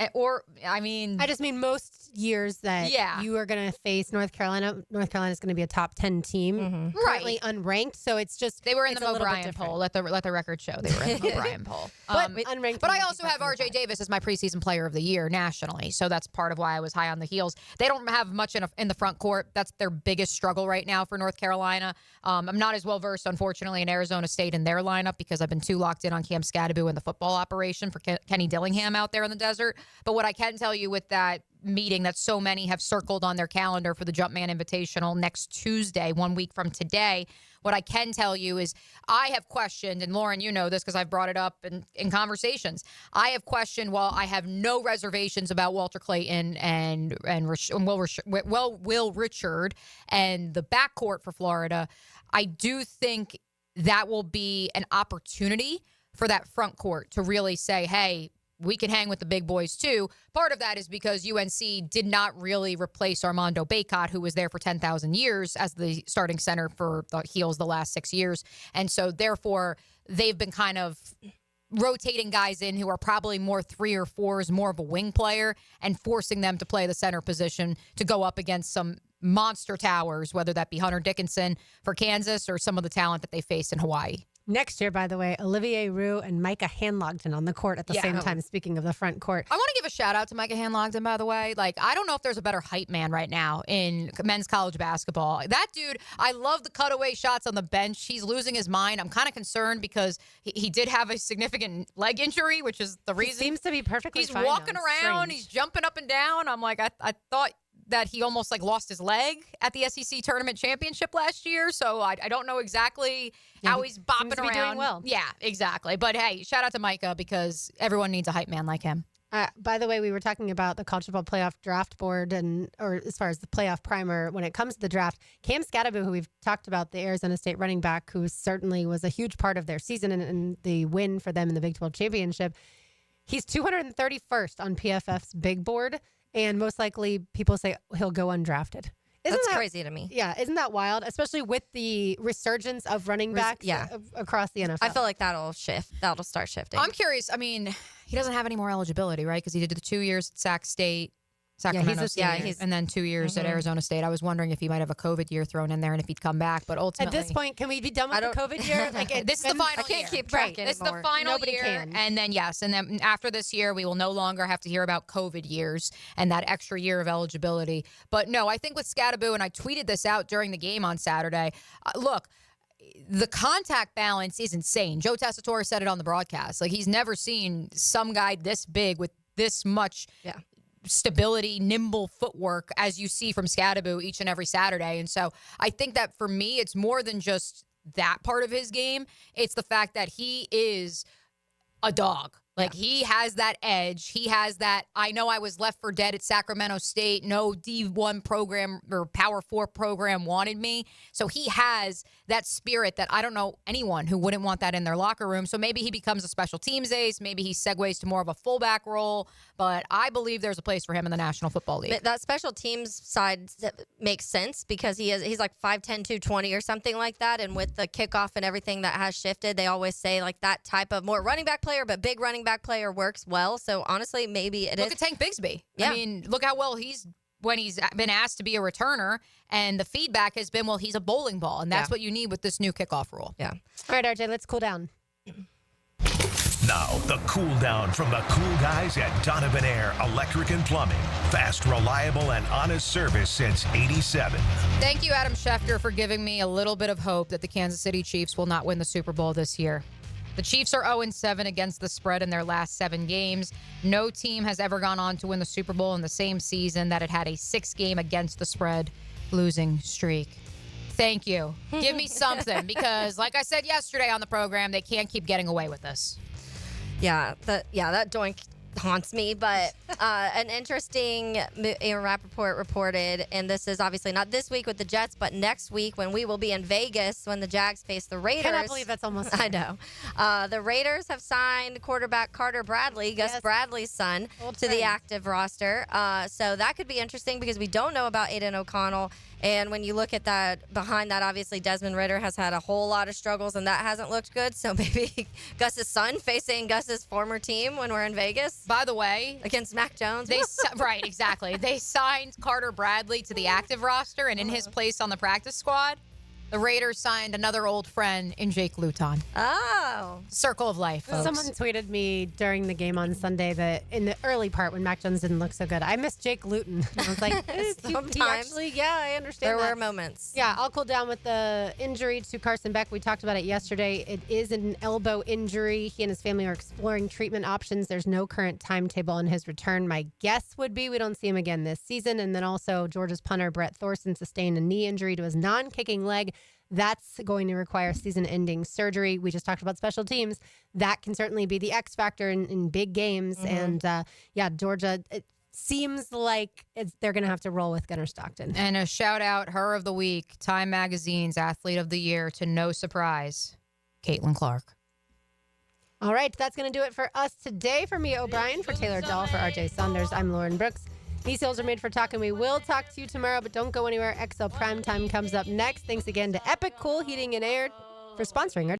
I just mean most years that you are going to face North Carolina. North Carolina is going to be a top 10 team, currently unranked. So it's just they were in the O'Brien poll. Let the record show they were in the O'Brien poll. But unranked. But I also have RJ Davis as my preseason player of the year nationally. So that's part of why I was high on the Heels. They don't have much in the front court. That's their biggest struggle right now for North Carolina. I'm not as well versed, unfortunately, in Arizona State in their lineup because I've been too locked in on Cam Scadaboo and the football operation for Kenny Dillingham out there in the desert. But what I can tell you with that meeting that so many have circled on their calendar for the Jumpman Invitational next Tuesday, 1 week from today, what I can tell you is I have questioned, and Lauren, you know this because I've brought it up in conversations. I have questioned, while I have no reservations about Walter Clayton and Will Richard and the backcourt for Florida, I do think that will be an opportunity for that front court to really say, hey, we can hang with the big boys too. Part of that is because UNC did not really replace Armando Bacot, who was there for 10,000 years as the starting center for the Heels the last 6 years. And so therefore they've been kind of rotating guys in who are probably more 3 or 4s, more of a wing player, and forcing them to play the center position to go up against some monster towers, whether that be Hunter Dickinson for Kansas or some of the talent that they faced in Hawaii. Next year, by the way, Olivier Roux and Micah Hanlogton on the court at the same time, speaking of the front court. I want to give a shout out to Micah Hanlogton, by the way. Like, I don't know if there's a better hype man right now in men's college basketball. That dude, I love the cutaway shots on the bench. He's losing his mind. I'm kind of concerned because he did have a significant leg injury, which is the reason. He seems to be perfectly He's fine. walking It's around. strange. He's jumping up and down. I'm like, I thought that he almost like lost his leg at the SEC tournament championship last year. So I don't know exactly how he's bopping seems to around. be doing well. Yeah, exactly. But hey, shout out to Micah because everyone needs a hype man like him. By the way, we were talking about the college football playoff draft board or as far as the playoff primer when it comes to the draft. Cam Scatterby, who we've talked about, the Arizona State running back, who certainly was a huge part of their season and the win for them in the Big 12 championship. He's 231st on PFF's big board. And most likely people say he'll go undrafted. That's crazy to me. Yeah, isn't that wild? Especially with the resurgence of running backs across the NFL. I feel like that'll shift. That'll start shifting. I'm curious. I mean, he doesn't have any more eligibility, right? Because he did the 2 years at Sac State, Sacramento State, and then 2 years at Arizona State. I was wondering if he might have a COVID year thrown in there and if he'd come back. But ultimately, at this point, can we be done with the COVID year? Like this is the final year. I can't keep track This is the anymore. final Nobody year. can. And then, and then after this year, we will no longer have to hear about COVID years and that extra year of eligibility. But no, I think with Scatterby, and I tweeted this out during the game on Saturday, look, the contact balance is insane. Joe Tessitore said it on the broadcast. Like, he's never seen some guy this big with this much stability, nimble footwork as you see from Scatterby each and every Saturday. And so I think that for me, it's more than just that part of his game. It's the fact that he is a dog. Like, he has that edge. He has that, I know I was left for dead at Sacramento State. No D1 program or Power 4 program wanted me. So he has that spirit that I don't know anyone who wouldn't want that in their locker room. So maybe he becomes a special teams ace. Maybe he segues to more of a fullback role. But I believe there's a place for him in the National Football League. That special teams side makes sense because he's like 5'10", 220 or something like that. And with the kickoff and everything that has shifted, they always say like that type of more running back player, but big running back player works well. So honestly, maybe it is. Look at Tank Bigsby. Yeah. I mean, look how well when he's been asked to be a returner, and the feedback has been, well, he's a bowling ball, and that's what you need with this new kickoff rule. Yeah. All right, RJ, let's cool down. Now, the cool down from the cool guys at Donovan Air Electric and Plumbing. Fast, reliable, and honest service since '87. Thank you, Adam Schefter, for giving me a little bit of hope that the Kansas City Chiefs will not win the Super Bowl this year. The Chiefs are 0-7 against the spread in their last 7 games. No team has ever gone on to win the Super Bowl in the same season that it had a 6-game against the spread losing streak. Thank you. Give me something because, like I said yesterday on the program, they can't keep getting away with this. Yeah, that doink haunts me, but an interesting Rappaport reported, and this is obviously not this week with the Jets, but next week when we will be in Vegas when the Jags face the Raiders. Cannot believe that's almost I know. The Raiders have signed quarterback Carter Bradley, Gus Bradley's son, to the active roster. So that could be interesting because we don't know about Aiden O'Connell. And when you look at that, behind that, obviously Desmond Ridder has had a whole lot of struggles, and that hasn't looked good. So maybe Gus's son facing Gus's former team when we're in Vegas. By the way, against Mac Jones. Right, exactly. They signed Carter Bradley to the active roster, and in his place on the practice squad, the Raiders signed another old friend in Jake Luton. Oh. Circle of life, folks. Someone tweeted me during the game on Sunday that in the early part when Mac Jones didn't look so good, I miss Jake Luton. I was like, he actually, I understand There that. were moments. Yeah, I'll cool down with the injury to Carson Beck. We talked about it yesterday. It is an elbow injury. He and his family are exploring treatment options. There's no current timetable on his return. My guess would be we don't see him again this season. And then also Georgia's punter Brett Thorson sustained a knee injury to his non-kicking leg. That's going to require season-ending surgery. We just talked about special teams. That can certainly be the X factor in big games. Mm-hmm. And, Georgia, it seems like they're going to have to roll with Gunnar Stockton. And a shout-out, her of the week, Time Magazine's Athlete of the Year, to no surprise, Caitlin Clark. All right, that's going to do it for us today. For me, O'Brien, for Taylor Dahl, for RJ Saunders, I'm Lauren Brooks. These hills are made for talking. We will talk to you tomorrow, but don't go anywhere. XL Primetime comes up next. Thanks again to Epic Cool Heating and Air for sponsoring our